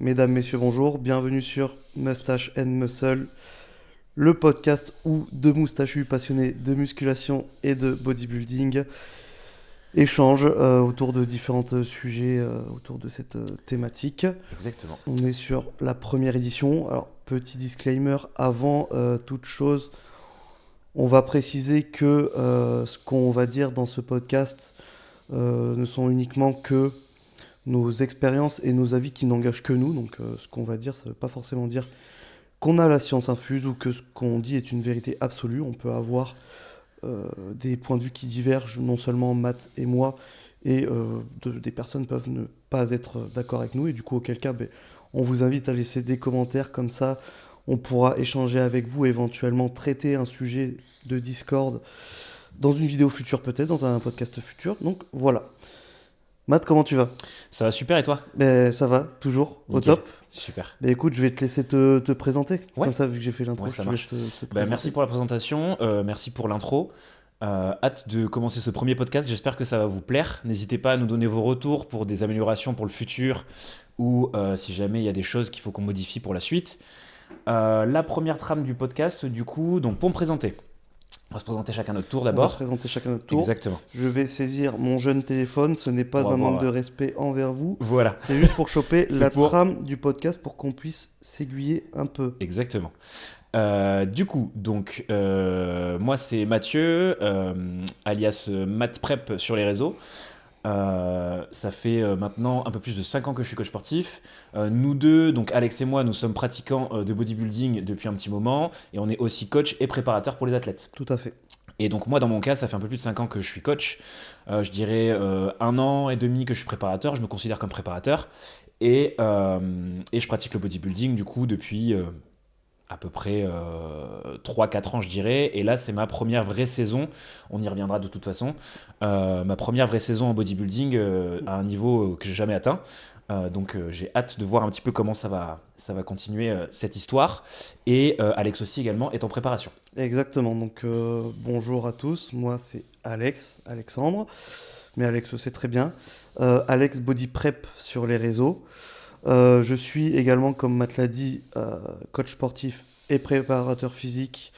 Mesdames, messieurs, bonjour, bienvenue sur Mustache and Muscle, le podcast où deux moustachus passionnés de musculation et de bodybuilding échangent autour de différents sujets autour de cette thématique. Exactement. On est sur la première édition. Alors, petit disclaimer, avant toute chose, on va préciser que ce qu'on va dire dans ce podcast ne sont uniquement que nos expériences et nos avis qui n'engagent que nous. Donc ce qu'on va dire, ça ne veut pas forcément dire qu'on a la science infuse ou que ce qu'on dit est une vérité absolue. On peut avoir des points de vue qui divergent, non seulement Matt et moi, et des personnes peuvent ne pas être d'accord avec nous. Et du coup, auquel cas, on vous invite à laisser des commentaires, comme ça on pourra échanger avec vous, éventuellement traiter un sujet de Discord dans une vidéo future peut-être, dans un podcast futur. Donc voilà. Matt, comment tu vas? Ça va super et toi? Ça va, toujours, au Nickel. top. Super. Écoute, je vais te laisser te présenter. Ouais. Comme ça, vu que j'ai fait l'intro, Ouais, je ça te laisse marche. te présenter. Merci pour la présentation, merci pour l'intro. Hâte de commencer ce premier podcast, j'espère que ça va vous plaire. N'hésitez pas à nous donner vos retours pour des améliorations pour le futur ou si jamais il y a des choses qu'il faut qu'on modifie pour la suite. La première trame du podcast, du coup, donc pour me présenter. On va se présenter chacun notre tour On va d'abord. se présenter chacun notre tour. Exactement. Je vais saisir mon jeune téléphone. Ce n'est pas On va un manque voir. de respect envers vous. Voilà, C'est juste pour choper C'est la pour- trame du podcast pour qu'on puisse s'aiguiller un peu. exactement. Du coup, donc, moi c'est Mathieu, alias Matt Prep sur les réseaux. Ça fait maintenant un peu plus de 5 ans que je suis coach sportif. Nous deux, donc Alex et moi, nous sommes pratiquants de bodybuilding depuis un petit moment et on est aussi coach et préparateur pour les athlètes. Tout à fait. Et donc moi, dans mon cas, ça fait un peu plus de 5 ans que je suis coach. Je dirais 1 an et demi que je suis préparateur. Je me considère comme préparateur. Et je pratique le bodybuilding du coup depuis à peu près 3-4 ans, je dirais. Et là, c'est ma première vraie saison. On y reviendra de toute façon. Ma première vraie saison en bodybuilding à un niveau que j'ai jamais atteint. Donc j'ai hâte de voir un petit peu comment ça va continuer cette histoire. Et Alex aussi également est en préparation. Exactement. Donc bonjour à tous. Moi, c'est Alexandre. Mais Alex le sait très bien. Alex Body Prep sur les réseaux. Je suis également, comme Matt l'a dit, coach sportif et préparateur physique,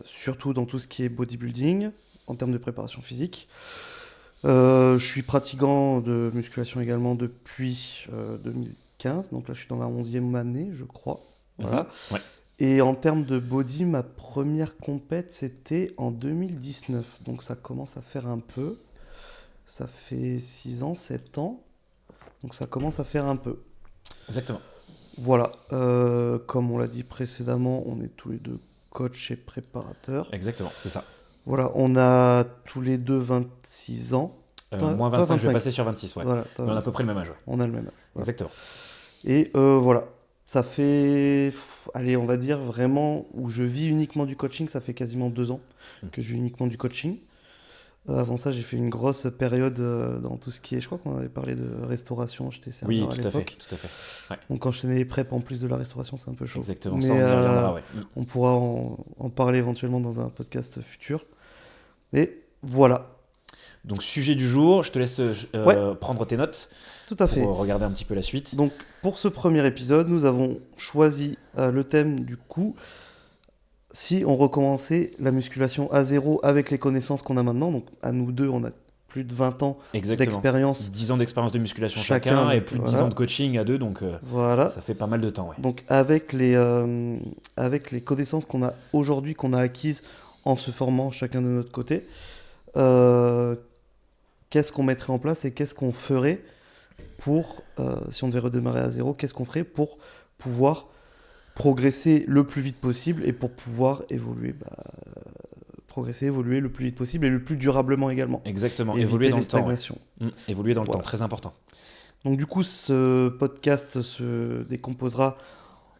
surtout dans tout ce qui est bodybuilding, en termes de préparation physique. Je suis pratiquant de musculation également depuis 2015, donc là je suis dans la 11e année, je crois. Voilà. Ouais. Et en termes de body, ma première compète, c'était en 2019, donc ça commence à faire un peu. Ça fait 6 ans, 7 ans, donc ça commence à faire un peu. Exactement. Voilà, comme on l'a dit précédemment, on est tous les deux coachs et préparateurs. Exactement, c'est ça. Voilà, on a tous les deux 26 ans. Moins Toi, 25, je vais 25. passer sur 26, ouais. Voilà, Mais on a à peu près le même âge, ouais. on a le même âge. Voilà. Exactement. Et voilà, ça fait, allez, on va dire vraiment, où je vis uniquement du coaching, ça fait quasiment 2 ans que je vis uniquement du coaching. Avant ça, j'ai fait une grosse période dans tout ce qui est, je crois qu'on avait parlé de restauration, j'étais Oui, serveur à tout à fait, l'époque. tout à fait. Ouais, Donc enchaîner les preps en plus de la restauration, c'est un peu chaud. exactement, Mais ça on y reviendra, ouais. on pourra en parler éventuellement dans un podcast futur. Et voilà, Donc sujet du jour, je te laisse prendre tes notes tout à fait. pour regarder un petit peu la suite. Donc pour ce premier épisode, nous avons choisi le thème du coup, si on recommençait la musculation à zéro avec les connaissances qu'on a maintenant. Donc à nous deux, on a plus de 20 ans Exactement. d'expérience. 10 ans d'expérience de musculation Chacun, chacun et donc, plus de 10 voilà. ans de coaching à deux, donc Voilà. ça fait pas mal de temps, ouais. Donc avec les connaissances qu'on a aujourd'hui, qu'on a acquises en se formant chacun de notre côté, qu'est-ce qu'on mettrait en place et qu'est-ce qu'on ferait pour, si on devait redémarrer à zéro, qu'est-ce qu'on ferait pour pouvoir progresser le plus vite possible et pour pouvoir évoluer, progresser, évoluer le plus vite possible et le plus durablement également. Exactement, Et évoluer éviter dans les le temps. Ouais. stagnations. Évoluer dans le Voilà. temps, très important. Donc du coup, ce podcast se décomposera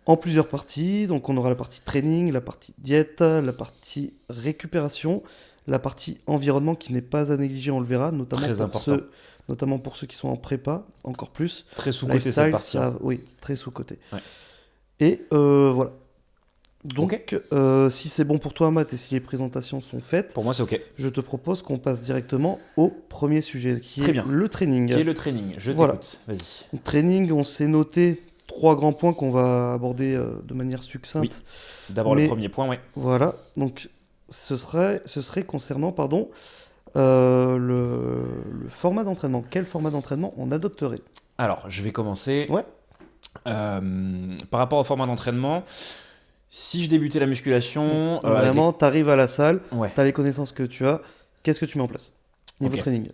en plusieurs parties. Donc on aura la partie training, la partie diète, la partie récupération, la partie environnement qui n'est pas à négliger, on le verra, Très important. notamment pour ceux qui sont en prépa, encore plus. Très sous-côté Lifestyle, cette partie. ça, oui, très sous-côté. Ouais. Et voilà. Donc, si c'est bon pour toi, Matt, et si les présentations sont faites, Pour moi, c'est OK. je te propose qu'on passe directement au premier sujet, qui Très est bien. le training. Qui est le training? Je Voilà. t'écoute, vas-y. Training, on s'est noté 3 grands points qu'on va aborder de manière succincte. D'abord Mais- le premier point, ouais. Voilà, donc ce serait concernant le format d'entraînement. Quel format d'entraînement on adopterait? Alors, je vais commencer. Ouais. Par rapport au format d'entraînement, si je débutais la musculation, avec Vraiment, tu arrives à la salle, ouais. tu as les connaissances que tu as, qu'est-ce que tu mets en place niveau Ok. training?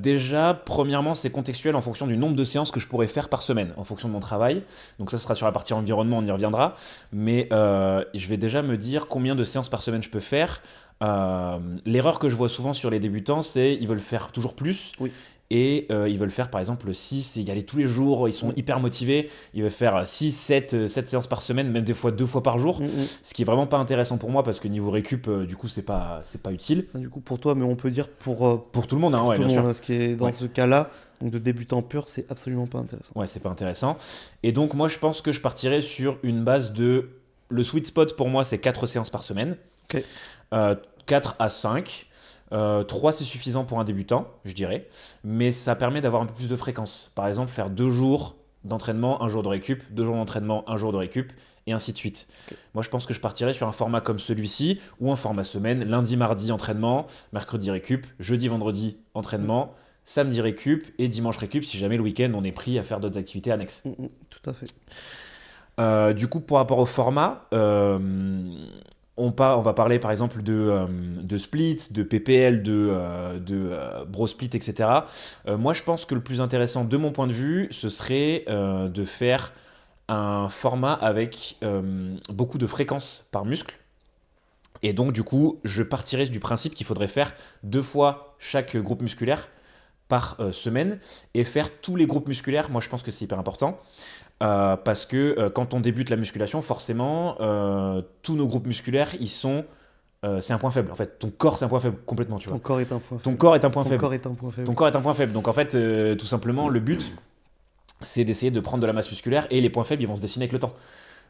Déjà, premièrement, c'est contextuel en fonction du nombre de séances que je pourrais faire par semaine, en fonction de mon travail. Donc ça sera sur la partie environnement, on y reviendra. Mais je vais déjà me dire combien de séances par semaine je peux faire. L'erreur que je vois souvent sur les débutants, c'est ils veulent faire toujours plus. Oui. Et ils veulent faire par exemple 6 et y aller tous les jours, ils sont hyper motivés, ils veulent faire 6, 7 séances par semaine, même des fois 2 fois par jour, ce qui est vraiment pas intéressant pour moi parce que niveau récup, du coup, c'est pas utile. Du coup, pour toi, mais on peut dire pour Pour tout le monde, hein, ouais, tout le bien monde, sûr. hein, ce qui est dans Ouais. ce cas-là, donc de débutant pur, c'est absolument pas intéressant. Ouais, c'est pas intéressant. Et donc, moi, je pense que je partirais sur une base de. Le sweet spot pour moi, c'est 4 séances par semaine. Ok. 4 à 5. 3, c'est suffisant pour un débutant, je dirais. Mais ça permet d'avoir un peu plus de fréquence. Par exemple, faire 2 jours d'entraînement, 1 jour de récup, 2 jours d'entraînement, 1 jour de récup, et ainsi de suite. Ok. Moi, je pense que je partirais sur un format comme celui-ci, ou un format semaine, lundi, mardi, entraînement, mercredi récup, jeudi, vendredi, entraînement, samedi récup, et dimanche récup, si jamais le week-end, on est pris à faire d'autres activités annexes. Tout à fait. Du coup, par rapport au format, on va parler par exemple de split, de PPL, de bro split, etc. Moi, je pense que le plus intéressant de mon point de vue, ce serait de faire un format avec beaucoup de fréquences par muscle. Et donc, du coup, je partirais du principe qu'il faudrait faire 2 fois chaque groupe musculaire par semaine et faire tous les groupes musculaires. Moi, je pense que c'est hyper important. Parce que quand on débute la musculation, forcément, tous nos groupes musculaires, c'est un point faible. En fait, ton corps, c'est un point faible complètement, tu Ton vois. corps est un point Ton faible. corps est un point Ton faible. corps est un point faible. Ton corps est un point faible. Donc en fait, tout simplement, le but, c'est d'essayer de prendre de la masse musculaire et les points faibles, ils vont se dessiner avec le temps.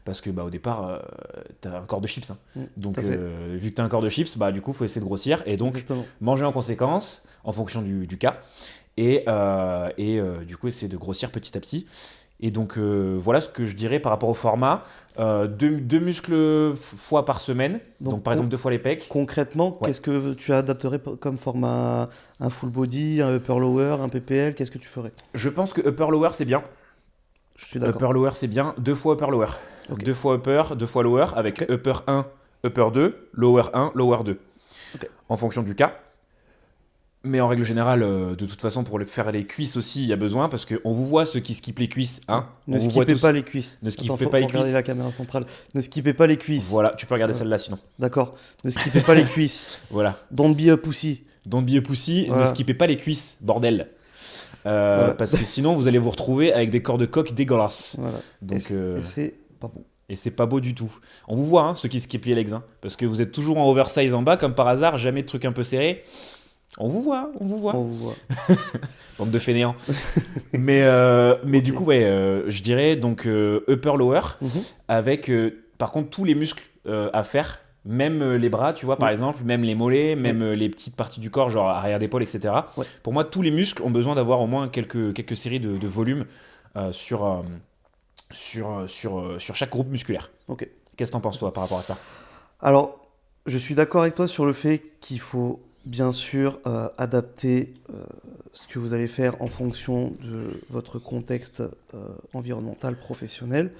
Parce que au départ, t'as un corps de chips, hein. Donc tout à fait. vu que t'as un corps de chips, du coup, faut essayer de grossir et donc Exactement. manger en conséquence en fonction du cas et du coup essayer de grossir petit à petit. Et donc voilà ce que je dirais par rapport au format. 2 muscles fois par semaine, donc par exemple 2 fois les pecs. Concrètement, Ouais. qu'est-ce que tu adapterais comme format? Un full body, un upper lower, un PPL, qu'est-ce que tu ferais? Je pense que upper lower c'est bien. Je suis d'accord. Upper lower c'est bien. 2 fois upper lower. Ok. 2 fois upper, 2 fois lower avec Ok. upper 1, upper 2, lower 1, lower 2. Ok. En fonction du cas. Mais en règle générale, de toute façon, pour faire les cuisses aussi, il y a besoin parce qu'on vous voit ceux qui skippent les cuisses. Hein. Ne On vous voit skippez tous. pas les cuisses. Ne skippez Attends, faut pas les regarder cuisses. la caméra centrale. Ne skippez pas les cuisses. Voilà, tu peux regarder Ouais. celle-là sinon. D'accord. Ne skippez pas les cuisses. Voilà. Don't be a pussy. Don't be a pussy, Voilà. ne skippez pas les cuisses, bordel. Voilà. Parce que sinon, vous allez vous retrouver avec des corps de coq dégueulasses. Voilà. Donc, Et c'est pas bon. et c'est pas beau du tout. On vous voit, hein, ceux qui skippent les legs, hein, parce que vous êtes toujours en oversize en bas, comme par hasard, jamais de trucs un peu serrés. On vous voit, on vous voit. On vous voit. Bande de fainéants. mais du coup, ouais, je dirais donc upper-lower, Mhm. avec par contre tous les muscles à faire, même les bras, tu vois, par exemple, même les mollets, même les petites parties du corps, genre arrière d'épaule, etc. Ouais. Pour moi, tous les muscles ont besoin d'avoir au moins quelques séries de volumes sur chaque groupe musculaire. Ok. Qu'est-ce que t'en penses, toi, par rapport à ça? Alors, je suis d'accord avec toi sur le fait qu'il faut bien sûr adapter ce que vous allez faire en fonction de votre contexte environnemental, professionnel.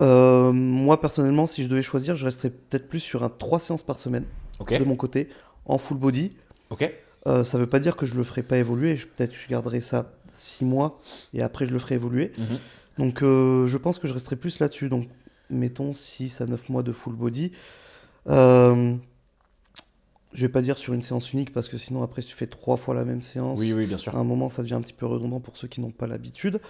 Moi, personnellement, si je devais choisir, je resterais peut-être plus sur un 3 séances par semaine Ok, de mon côté, en full body. ok, Ça ne veut pas dire que je ne le ferai pas évoluer. Peut-être que je garderai ça 6 mois et après je le ferai évoluer. mhm, Donc, je pense que je resterai plus là-dessus. Donc, mettons 6 à 9 mois de full body. Je vais pas dire sur une séance unique parce que sinon, après, si tu fais 3 fois la même séance, oui, bien sûr. à un moment, ça devient un petit peu redondant pour ceux qui n'ont pas l'habitude.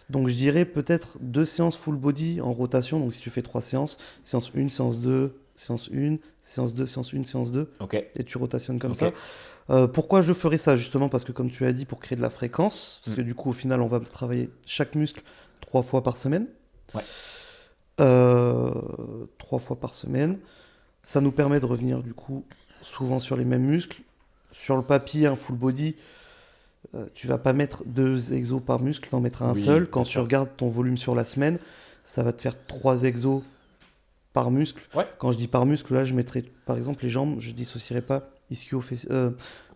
Donc, je dirais peut-être 2 séances full body en rotation. Donc, si tu fais 3 séances, séance 1, séance 2, séance 1, séance 2, séance 1, séance 2, Ok, et tu rotationnes comme Ok. ça. Pourquoi je ferais ça? Justement parce que, comme tu as dit, pour créer de la fréquence, parce que du coup, au final, on va travailler chaque muscle 3 fois par semaine. Ouais. 3 fois par semaine. Ça nous permet de revenir, du coup, souvent sur les mêmes muscles. Sur le papier, un full body, tu vas pas mettre 2 exos par muscle, t'en mettre un Oui, seul. bien Quand tu sûr. regardes ton volume sur la semaine, ça va te faire 3 exos par muscle. Ouais. Quand je dis par muscle, là, je mettrais par exemple les jambes, je dissocierais pas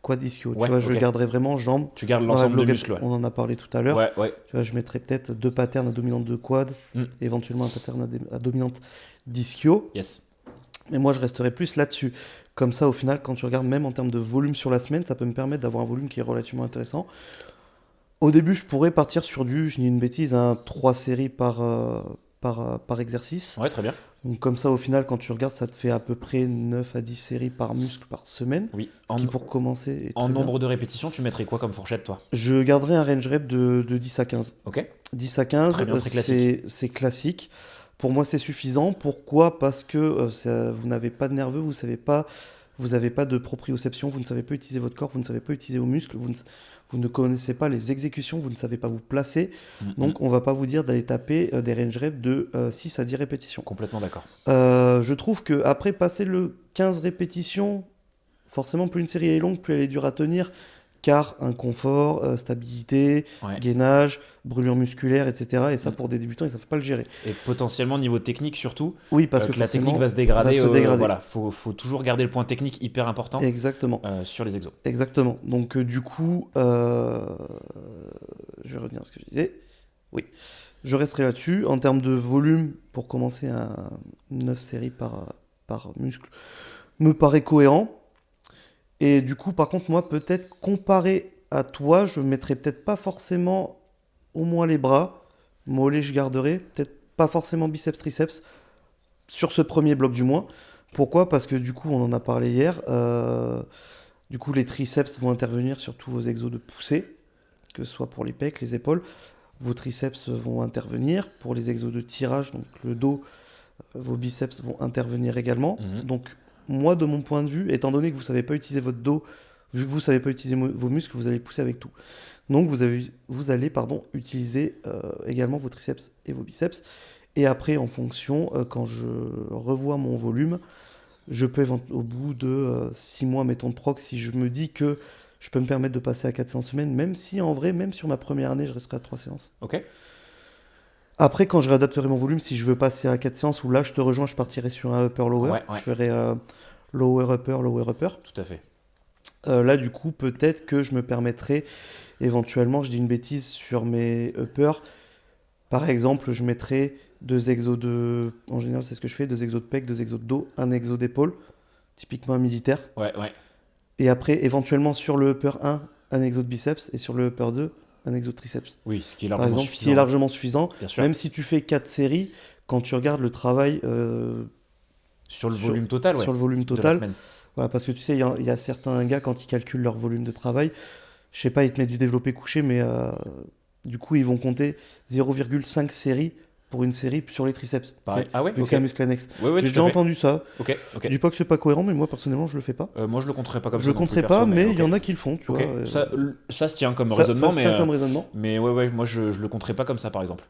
quad ischio. Tu Ouais, vois, je ok. garderais vraiment jambes Tu gardes dans la l'ensemble de globe. muscles, ouais. On en a parlé tout à l'heure. Ouais, ouais. Tu vois, je mettrais peut-être 2 patterns à dominante de quad, Mm. éventuellement un pattern à dominante d'ischio. Yes. Mais moi, je resterai plus là-dessus. Comme ça, au final, quand tu regardes même en termes de volume sur la semaine, ça peut me permettre d'avoir un volume qui est relativement intéressant. Au début, je pourrais partir sur je dis une bêtise, 3 séries par exercice. Ouais, très bien. Donc comme ça, au final, quand tu regardes, ça te fait à peu près 9 à 10 séries par muscle par semaine. Oui. Ce qui, pour commencer, est En très bien. nombre de répétitions, tu mettrais quoi comme fourchette, toi? Je garderai un range rep de 10 à 15. Ok. 10 à 15, Très bien, très classique. c'est classique. Pour moi, c'est suffisant. Pourquoi? Parce que vous n'avez pas de nerveux, vous n'avez pas de proprioception, vous ne savez pas utiliser votre corps, vous ne savez pas utiliser vos muscles, vous ne connaissez pas les exécutions, vous ne savez pas vous placer. Donc, on ne va pas vous dire d'aller taper des range reps de 6 à 10 répétitions. Complètement d'accord. Je trouve qu'après passer le 15 répétitions, forcément, plus une série est longue, plus elle est dure à tenir, car inconfort, stabilité, Ouais. gainage, brûlure musculaire, etc. Et ça, pour des débutants, ils ne savent pas le gérer. Et potentiellement, niveau technique surtout, Oui, parce que la technique forcément, va se dégrader. va se dégrader. Voilà, faut toujours garder le point technique hyper important Exactement. sur les exos. Exactement. Donc, du coup, je vais revenir à ce que je disais. Oui, je resterai là-dessus. En termes de volume, pour commencer à 9 séries par muscle, me paraît cohérent. Et du coup, par contre, moi, peut-être comparé à toi, je mettrais peut-être pas forcément au moins les bras. Mollets, je garderai. Peut-être pas forcément biceps, triceps. Sur ce premier bloc, du moins. Pourquoi? Parce que du coup, on en a parlé hier. Du coup, les triceps vont intervenir sur tous vos exos de poussée, que ce soit pour les pecs, les épaules. Vos triceps vont intervenir pour les exos de tirage, donc le dos. Vos biceps vont intervenir également. Donc, moi, de mon point de vue, étant donné que vous ne savez pas utiliser votre dos, vu que vous ne savez pas utiliser vos muscles, vous allez pousser avec tout. Donc, vous allez utiliser également vos triceps et vos biceps. Et après, en fonction, quand je revois mon volume, je peux, au bout de 6 mois, mettons de proc, si je me dis que je peux me permettre de passer à 4 séances semaine, même si en vrai, même sur ma première année, je resterai à 3 séances. Ok. Après, quand je réadapterai mon volume, si je veux passer à 4 séances, où là, je te rejoins, je partirai sur un upper-lower. Ouais. Je ferai lower-upper, lower-upper. Tout à fait. Là, du coup, peut-être que je me permettrai éventuellement, je dis une bêtise, sur mes uppers. Par exemple, je mettrai 2 exos de... En général, c'est ce que je fais, 2 exos de pec, 2 exos de dos, un exo d'épaule, typiquement un militaire. Ouais. Et après, éventuellement, sur le upper 1 exo de biceps, et sur le upper 2, un exo de triceps. Oui, ce qui est Par largement exemple, suffisant. ce qui est largement suffisant. Bien sûr. Même si tu fais 4 séries, quand tu regardes le travail sur le volume total, sur le volume de la total, semaine. voilà, parce que tu sais, il y a certains gars, quand ils calculent leur volume de travail, je sais pas, ils te mettent du développé couché, mais du coup, ils vont compter 0,5 séries pour une série sur les triceps. Pareil. Ah ouais, vu que ok. c'est un muscle annexe. Ouais, J'ai tout déjà à fait. entendu ça. Ok. Je dis pas que c'est pas cohérent, mais moi, personnellement, je le fais pas. Moi, je le compterais pas comme Je ça. le non plus, compterai perso, pas, mais il ok. y en a qui le font, tu Ok. vois. Ça se tient comme Ça raisonnement, se mais tient comme raisonnement. mais ouais, moi je le compterais pas comme ça, par exemple.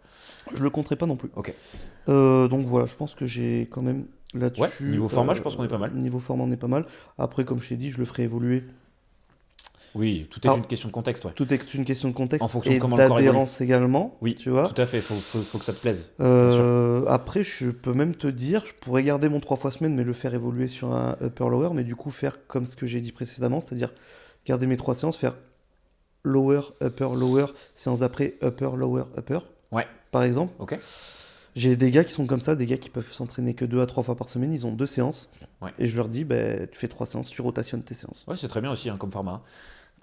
Je le compterai pas non plus. Ok. Donc voilà, je pense que j'ai quand même là-dessus. Ouais, niveau format, je pense qu'on est pas mal. Niveau format, on est pas mal. Après, comme je t'ai dit, je le ferai évoluer. Oui, tout est Alors, une question de contexte, ouais. Tout est une question de contexte En fonction de et comment le corps d'adhérence également. Oui, tu vois. tout à fait. Faut que ça te plaise. bien sûr. Après, je peux même te dire, je pourrais garder mon 3 fois semaine, mais le faire évoluer sur un upper-lower, mais du coup faire comme ce que j'ai dit précédemment, c'est-à-dire garder mes 3 séances, faire lower, upper, lower, séance après, upper, lower, upper. Ouais. Par exemple. Ok. J'ai des gars qui sont comme ça, des gars qui peuvent s'entraîner que 2 à 3 fois par semaine, ils ont 2 séances. Ouais. Et je leur dis, tu fais 3 séances, tu rotationnes tes séances. Ouais, c'est très bien aussi comme format.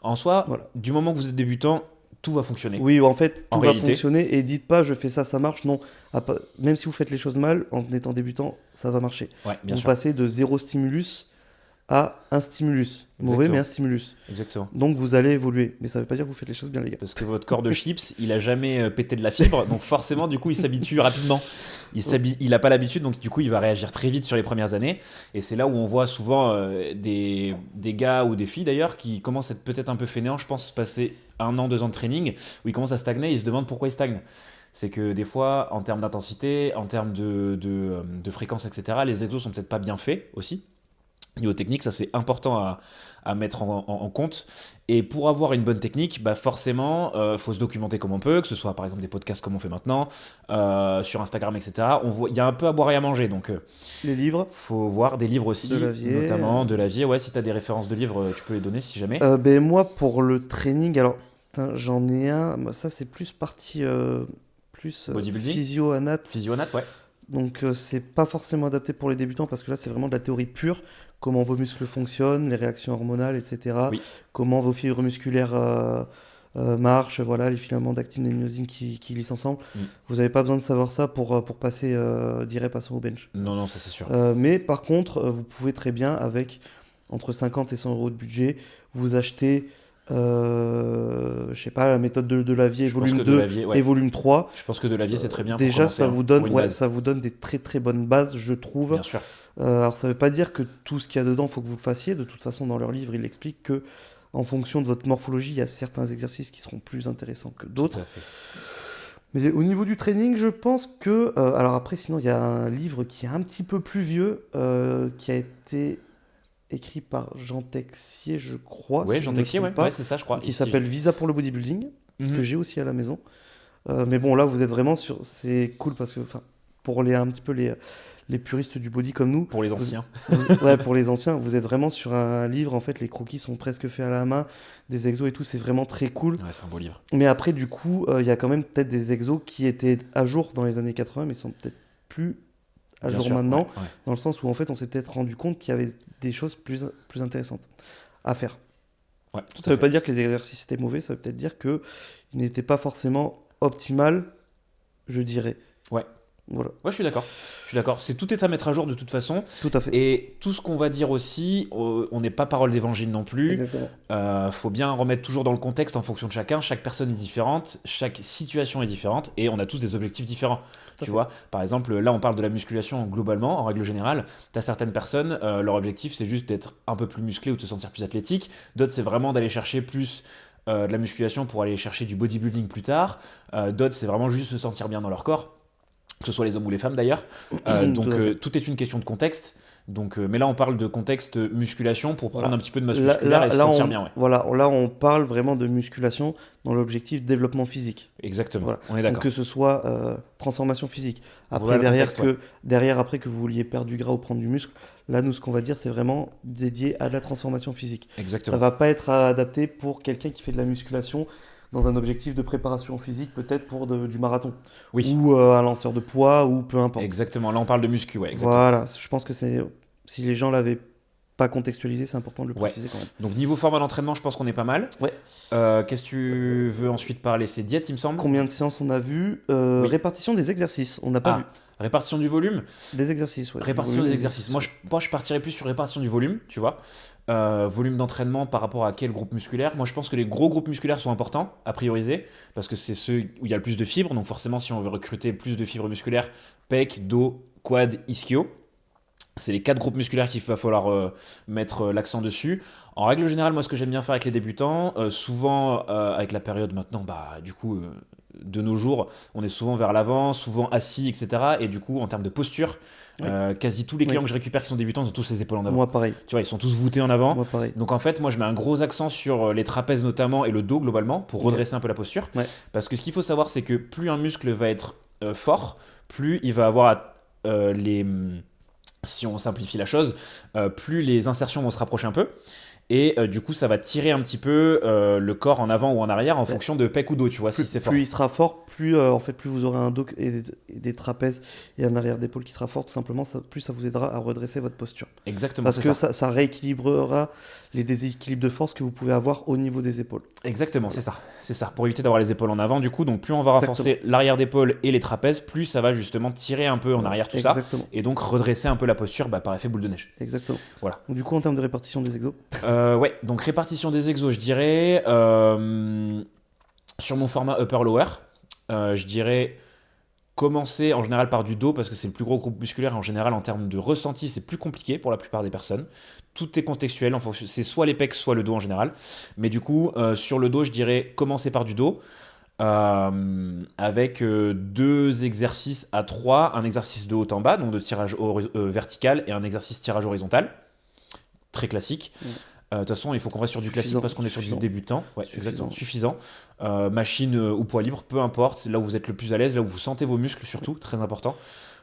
En soi, Voilà. du moment que vous êtes débutant, tout va fonctionner. Oui, en fait, En tout va réalité. fonctionner. Et dites pas, je fais ça, ça marche. Non, même si vous faites les choses mal, en étant débutant, ça va marcher. Ouais, bien Vous sûr. passez de 0 stimulus à un stimulus. Mauvais, Exactement. mais un stimulus. Exactement. Donc vous allez évoluer. Mais ça veut pas dire que vous faites les choses bien, les gars. Parce que votre corps de chips, il a jamais pété de la fibre, donc forcément, du coup, il s'habitue rapidement. Il a pas l'habitude, donc du coup, il va réagir très vite sur les premières années. Et c'est là où on voit souvent des gars ou des filles d'ailleurs qui commencent à être peut-être un peu fainéants, je pense, passer 1 an, 2 ans de training, où ils commencent à stagner et ils se demandent pourquoi ils stagnent. C'est que des fois, en termes d'intensité, en termes de fréquence, etc., les exos sont peut-être pas bien faits aussi. Niveau technique, ça c'est important à mettre en compte. Et pour avoir une bonne technique, bah forcément, faut se documenter comme on peut, que ce soit par exemple des podcasts comme on fait maintenant, sur Instagram, etc. Il y a un peu à boire et à manger, donc Les livres faut voir des livres de aussi, Lavier. notamment de Lavier. Ouais, si tu as des références de livres, tu peux les donner si jamais. Ben, moi, pour le training, alors, putain, j'en ai un. Ça, c'est plus partie Bodybuilding, physio-anat. Physionat, ouais. Donc, c'est pas forcément adapté pour les débutants parce que là, c'est vraiment de la théorie pure. Comment vos muscles fonctionnent, les réactions hormonales, etc. Oui, Comment vos fibres musculaires marchent, voilà, les filaments d'actine et de myosine qui lissent ensemble. Mm. Vous n'avez pas besoin de savoir ça pour passer direct passant au bench. Non, non, ça c'est sûr. Mais par contre, vous pouvez très bien, avec entre 50 et 100 euros de budget, vous acheter, je sais pas, la méthode de Lavier, Je pense volume que de 2 Lavier, ouais. et volume 3. Je pense que de Lavier c'est très bien pour Déjà, commencer, ça hein, vous pour donne, une ouais, base. ça vous donne des très très bonnes bases, je trouve. Bien sûr. Alors, ça veut pas dire que tout ce qu'il y a dedans, faut que vous le fassiez. De toute façon, dans leur livre, ils expliquent que en fonction de votre morphologie, il y a certains exercices qui seront plus intéressants que Tout d'autres. à fait. Mais au niveau du training, je pense que... alors après, sinon, il y a un livre qui est un petit peu plus vieux, qui a été écrit par Jean Texier, je crois, Ouais, si je Jean ne me Texier, trompe ouais, pas, c'est ça, je crois. qui Ici. s'appelle Visa pour le bodybuilding, Mhm. que j'ai aussi à la maison. Mais bon, là, vous êtes vraiment sur... C'est cool parce que, enfin, pour un petit peu les puristes du body comme nous, Pour les anciens. ouais, pour les anciens, vous êtes vraiment sur un livre, en fait, les croquis sont presque faits à la main, des exos et tout, c'est vraiment très cool. Ouais, c'est un beau livre. Mais après, du coup, il y a quand même peut-être des exos qui étaient à jour dans les années 80, mais sont peut-être plus à Bien jour sûr, maintenant, ouais, ouais. dans le sens où, en fait, on s'est peut-être rendu compte qu'il y avait des choses plus intéressantes à faire. Ouais, tout Ça à veut fait. pas dire que les exercices étaient mauvais, ça veut peut-être dire qu'ils n'étaient pas forcément optimal, je dirais. Ouais. Voilà, Ouais, je suis d'accord. Je suis d'accord. Tout est à mettre à jour de toute façon. tout à fait. Et tout ce qu'on va dire aussi, on n'est pas parole d'évangile non plus. Exactement. Faut bien remettre toujours dans le contexte en fonction de chacun. Chaque personne est différente, chaque situation est différente et on a tous des objectifs différents. Tout à Tu fait. vois, par exemple, là on parle de la musculation globalement, en règle générale. Tu as certaines personnes, leur objectif c'est juste d'être un peu plus musclé ou de se sentir plus athlétique. D'autres c'est vraiment d'aller chercher plus de la musculation pour aller chercher du bodybuilding plus tard. D'autres c'est vraiment juste se sentir bien dans leur corps, que ce soit les hommes ou les femmes d'ailleurs. Donc Tout à fait. tout est une question de contexte. Donc, mais là on parle de contexte musculation pour prendre Voilà. un petit peu de masse Là, musculaire et se sentir on, bien. Ouais. voilà, là, on parle vraiment de musculation dans l'objectif développement physique. Exactement, Voilà. on est Donc d'accord. que ce soit transformation physique. Après, Voilà le derrière, contexte, derrière, après que vous vouliez perdre du gras ou prendre du muscle, là, nous, ce qu'on va dire, c'est vraiment dédié à de la transformation physique. Ça Exactement. va pas être adapté pour quelqu'un qui fait de la musculation dans un objectif de préparation physique, peut-être pour du marathon. Oui, Ou un lanceur de poids, ou peu importe. exactement. Là on parle de muscu, ouais, exactement. Voilà, je pense que c'est... Si les gens l'avaient pas contextualisé, c'est important de le Ouais. préciser quand même. Donc niveau format d'entraînement, je pense qu'on est pas mal. Ouais. Qu'est-ce que tu veux ensuite parler? C'est diète, il me semble. Combien de séances on a vu? Oui. Répartition des exercices, on n'a pas vu. Répartition du volume. Des exercices, ouais. Répartition Volume des exercices. Moi, je partirais plus sur répartition du volume, tu vois. Volume d'entraînement par rapport à quel groupe musculaire. Moi, je pense que les gros groupes musculaires sont importants à prioriser parce que c'est ceux où il y a le plus de fibres. Donc forcément, si on veut recruter plus de fibres musculaires, pec, dos, quad, ischio. C'est les 4 groupes musculaires qu'il va falloir mettre l'accent dessus. En règle générale, moi, ce que j'aime bien faire avec les débutants, souvent avec la période maintenant, bah, du coup, de nos jours, on est souvent vers l'avant, souvent assis, etc. Et du coup, en termes de posture, Oui. quasi tous les clients Oui. que je récupère qui sont débutants, ils ont tous les épaules en avant. Moi, pareil. Tu vois, ils sont tous voûtés en avant. Moi, pareil. Donc en fait, moi, je mets un gros accent sur les trapèzes notamment et le dos globalement pour Ouais. redresser un peu la posture. Ouais. Parce que ce qu'il faut savoir, c'est que plus un muscle va être fort, plus il va avoir les... Si on simplifie la chose, plus les insertions vont se rapprocher un peu. Et du coup, ça va tirer un petit peu le corps en avant ou en arrière en fonction de pec ou dos, tu vois, si c'est fort. Plus il sera fort, plus en fait plus vous aurez un dos et des trapèzes et un arrière d'épaule qui sera fort, tout simplement, plus ça vous aidera à redresser votre posture. Exactement, Parce c'est que ça. ça rééquilibrera les déséquilibres de force que vous pouvez avoir au niveau des épaules. Exactement, c'est ça. C'est ça. Pour éviter d'avoir les épaules en avant, du coup, donc plus on va renforcer l'arrière d'épaule et les trapèzes, plus ça va justement tirer un peu en arrière tout ça. Exactement. Et donc redresser un peu la posture par effet boule de neige. Exactement. Voilà. Donc, du coup, en termes de répartition des exos, Ouais, donc répartition des exos, je dirais sur mon format upper-lower, je dirais commencer en général par du dos parce que c'est le plus gros groupe musculaire et en général en termes de ressenti c'est plus compliqué pour la plupart des personnes. Tout est contextuel, en fonction, c'est soit les pecs soit le dos en général. Mais du coup sur le dos je dirais commencer par du dos avec 2 exercices à 3, un exercice de haut en bas donc de tirage vertical et un exercice tirage horizontal. très classique. De toute façon, il faut qu'on reste sur du classique Suffisant, parce qu'on est sur du suffisant. débutant. Ouais, Suffisant. exactement, suffisant. Machine ou poids libre, peu importe, c'est là où vous êtes le plus à l'aise, là où vous sentez vos muscles surtout, très important.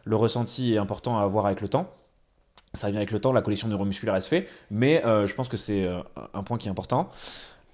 Le ressenti est important à avoir avec le temps. Ça vient avec le temps, la collection neuromusculaire elle se fait, mais je pense que c'est un point qui est important.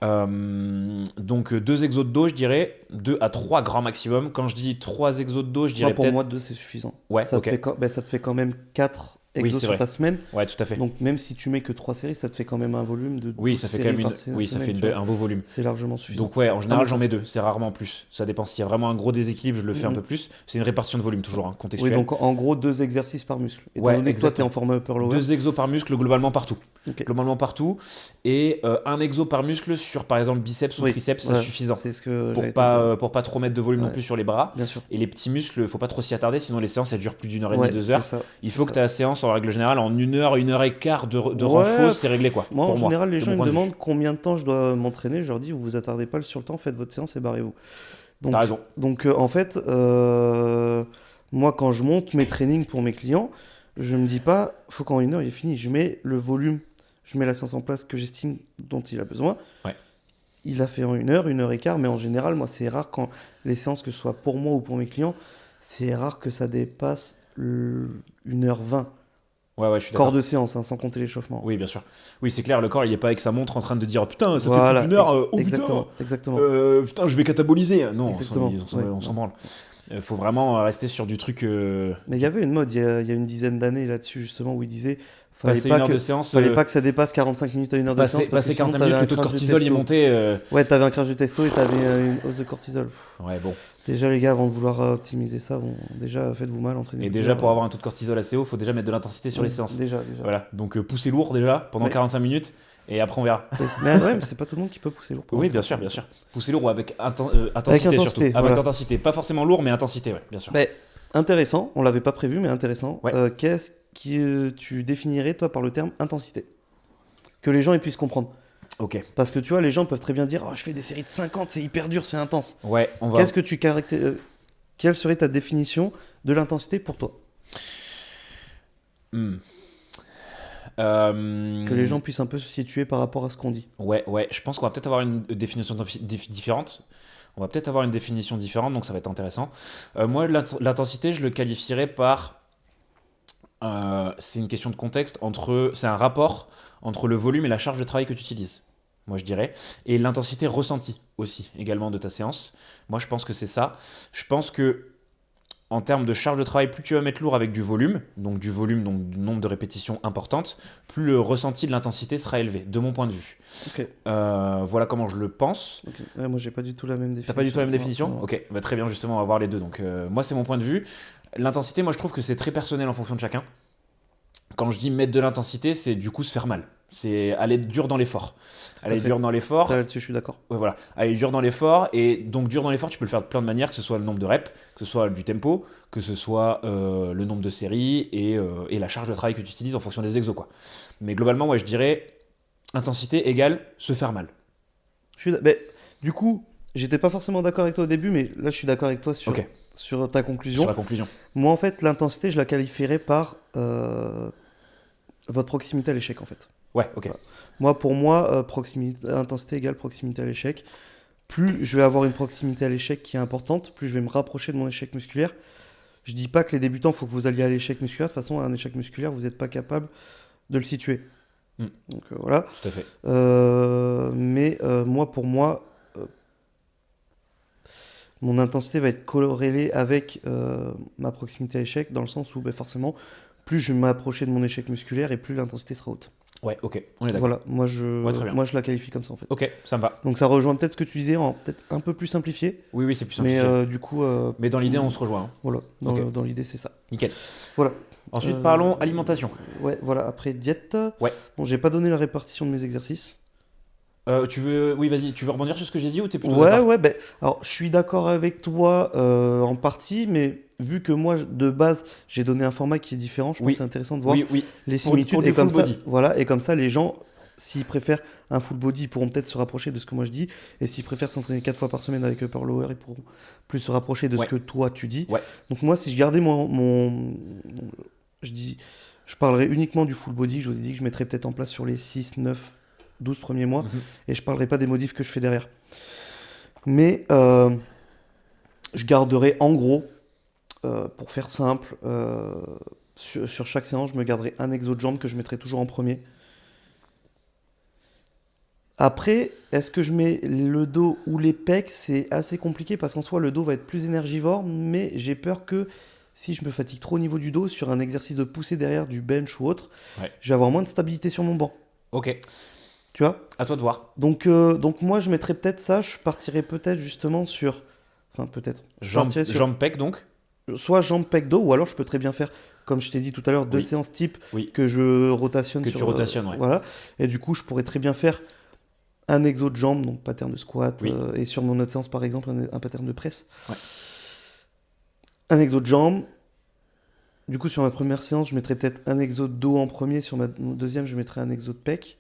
Donc 2 exos de dos, je dirais 2 à 3 grands maximum. Quand je dis 3 exos de dos, je dirais Pour peut-être... moi, 2 c'est suffisant. Ouais, ça, ok. ça te fait quand même 4 Oui, exos c'est sur vrai. ta semaine. Ouais, tout à fait. Donc même si tu mets que 3 séries, ça te fait quand même un volume de 12 Oui, ça fait quand séries même par semaine. oui, ça fait tu vois. un beau volume. C'est largement suffisant. Donc ouais, en général mais j'en ça, mets 2, c'est rarement plus. Ça dépend s'il y a vraiment un gros déséquilibre, je le fais un peu plus. C'est une répartition de volume toujours, hein, Oui, contextuelle. donc en gros 2 exercices par muscle. Étant Ouais, donné que toi tu es exactement. en format upper lower. 2 exos par muscle globalement partout. Ok. Globalement partout. Et un exo par muscle sur par exemple biceps ou Oui, triceps, c'est ouais, suffisant. C'est ce que Pour j'allais te dire. pour pas trop mettre de volume non Ouais. plus sur les bras. Bien sûr. Et les petits muscles, faut pas trop s'y attarder, sinon les séances elles durent plus d'1 heure et demie, Ouais, 2 c'est heures. ça. Il c'est faut que ça. ta séance en règle générale en 1 heure et quart de Ouais, renfort, c'est réglé quoi. Moi, en pour général, les de gens mon ils me point de vue. demandent combien de temps je dois m'entraîner. Je leur dis, vous vous attardez pas sur le temps, faites votre séance et barrez-vous. T'as raison. Donc en fait, moi, quand je monte mes trainings pour mes clients, je me dis pas, faut qu'en 1 heure il est fini. Je mets le volume, je mets la séance en place que j'estime dont il a besoin. Ouais. Il a fait en 1 heure et quart, mais en général, moi, c'est rare quand les séances, que ce soit pour moi ou pour mes clients, c'est rare que ça dépasse 1h20. Ouais, je suis Corps d'accord. de séance, hein, sans compter l'échauffement. Oui, bien sûr. Oui, c'est clair, le corps, il est pas avec sa montre en train de dire oh, putain, ça fait Voilà, plus d'1 heure, oh exactement, putain, exactement. putain, je vais cataboliser. Non, Exactement, on s'en ouais. branle. Faut vraiment rester sur du truc. Mais il y avait une mode il y a une dizaine d'années là-dessus, justement, où il disait Passer 1 heure de séance. fallait pas que ça dépasse 45 minutes à 1 heure de séance. Parce que Passer sinon, 45 t'avais minutes, un le taux de crash cortisol il est testo. monté. Ouais, t'avais un crash de testo et t'avais une hausse de cortisol. Ouais, bon. Déjà, les gars, avant de vouloir optimiser ça, bon, déjà, faites-vous mal, entraînez-vous. Et déjà, pour avoir un taux de cortisol assez haut, faut déjà mettre de l'intensité sur les séances. Déjà. Voilà, donc pousser lourd déjà pendant Ouais. 45 minutes et après on verra. Mais c'est pas tout le monde qui peut pousser lourd. Oui, bien sûr. Pousser lourd ou avec intensité intensité, surtout. Avec voilà. intensité. Pas forcément lourd, mais intensité, ouais, bien sûr. Mais intéressant, on l'avait pas prévu, mais intéressant. Ouais. Qu'est-ce que tu définirais, toi, par le terme intensité? Que les gens ils puissent comprendre. Ok. Parce que tu vois, les gens peuvent très bien dire, oh, je fais des séries de 50, c'est hyper dur, c'est intense. Ouais, on va. Qu'est-ce que tu quelle serait ta définition de l'intensité pour toi? Hmm. Que les gens puissent un peu se situer par rapport à ce qu'on dit. Ouais, je pense qu'on va peut-être avoir une définition différente. On va peut-être avoir une définition différente, donc ça va être intéressant. Moi, l'intensité, je le qualifierais par... c'est une question de contexte, c'est un rapport entre le volume et la charge de travail que tu utilises, moi je dirais. Et l'intensité ressentie aussi, également de ta séance. Moi, je pense que c'est ça. Je pense que en termes de charge de travail, plus tu vas mettre lourd avec du volume, donc du nombre de répétitions importantes, plus le ressenti de l'intensité sera élevé, de mon point de vue. Ok. Voilà comment je le pense. Ok. Ouais, moi, j'ai pas du tout la même définition. T'as pas du tout la même définition? Non. Ok, bah, très bien, justement, on va voir les deux. Donc, moi, c'est mon point de vue. L'intensité, moi, je trouve que c'est très personnel en fonction de chacun. Quand je dis mettre de l'intensité, c'est du coup se faire mal. C'est aller dur dans l'effort. Aller dur dans l'effort. Ça, là-dessus, je suis d'accord. Ouais, voilà, aller dur dans l'effort, et donc dur dans l'effort, tu peux le faire de plein de manières, que ce soit le nombre de reps, que ce soit du tempo, que ce soit le nombre de séries et la charge de travail que tu utilises en fonction des exos, quoi. Mais globalement, ouais, je dirais intensité égale se faire mal. Mais, du coup, j'étais pas forcément d'accord avec toi au début, mais là, je suis d'accord avec toi sur, Ok. sur ta conclusion. Sur la conclusion. Moi, en fait, l'intensité, je la qualifierais par votre proximité à l'échec, en fait. Ouais, ok. Moi, pour moi, intensité égale proximité à l'échec. Plus je vais avoir une proximité à l'échec qui est importante, plus je vais me rapprocher de mon échec musculaire. Je dis pas que les débutants, il faut que vous alliez à l'échec musculaire. De toute façon, un échec musculaire, vous n'êtes pas capable de le situer. Donc voilà. Tout à fait. Mais moi, pour moi, mon intensité va être corrélée avec ma proximité à l'échec, dans le sens où forcément, plus je vais m'approcher de mon échec musculaire et plus l'intensité sera haute. Ouais, ok, on est d'accord. Voilà, moi très bien. je la qualifie comme ça en fait. Ok, ça me va. Donc ça rejoint peut-être ce que tu disais, peut-être un peu plus simplifié, Oui, c'est plus mais simple. du coup, Mais dans l'idée, on se rejoint. Hein. voilà, Ok. dans l'idée c'est ça. Nickel. Voilà. Ensuite, parlons alimentation. Ouais, voilà, après diète. Ouais. Bon, j'ai pas donné la répartition de mes exercices. Oui, vas-y, tu veux rebondir sur ce que j'ai dit ou t'es plutôt Ouais, d'accord? alors je suis d'accord avec toi en partie, mais vu que moi de base j'ai donné un format qui est différent, je pense Oui. que c'est intéressant de voir Oui. les Pour similitudes du et comme full ça, body. voilà, et comme ça les gens, s'ils préfèrent un full body, ils pourront peut-être se rapprocher de ce que moi je dis, et s'ils préfèrent s'entraîner 4 fois par semaine avec upper lower, ils pourront plus se rapprocher de Ouais. ce que toi tu dis. Ouais. Donc moi, si je gardais je dis Je parlerai uniquement du full body. Je vous ai dit que je mettrais peut-être en place sur les 6, 9, 12 premiers mois. Et je parlerai pas des modifs que je fais derrière. Mais je garderai en gros, pour faire simple, sur chaque séance, je me garderai un exo de jambe que je mettrai toujours en premier. Après, est-ce que je mets le dos ou les pecs? C'est assez compliqué parce qu'en soi, le dos va être plus énergivore, mais j'ai peur que si je me fatigue trop au niveau du dos, sur un exercice de poussée derrière, du bench ou autre, je vais avoir moins de stabilité sur mon banc. Ok. Tu vois? À toi de voir. Donc moi, je mettrais peut-être ça. Je partirais peut-être justement sur... Enfin, peut-être. Jambes pec donc. Soit jambes, pec, dos, ou alors je peux très bien faire, comme je t'ai dit tout à l'heure, 2 séances type que je rotationne que sur... tu rotationnes, ouais. Voilà. Et du coup, je pourrais très bien faire un exo de jambes, donc pattern de squat, et sur mon autre séance, par exemple, un pattern de presse. Ouais. Un exo de jambes. Du coup, sur ma première séance, je mettrais peut-être un exo de dos en premier. Sur ma deuxième, je mettrais un exo de pec.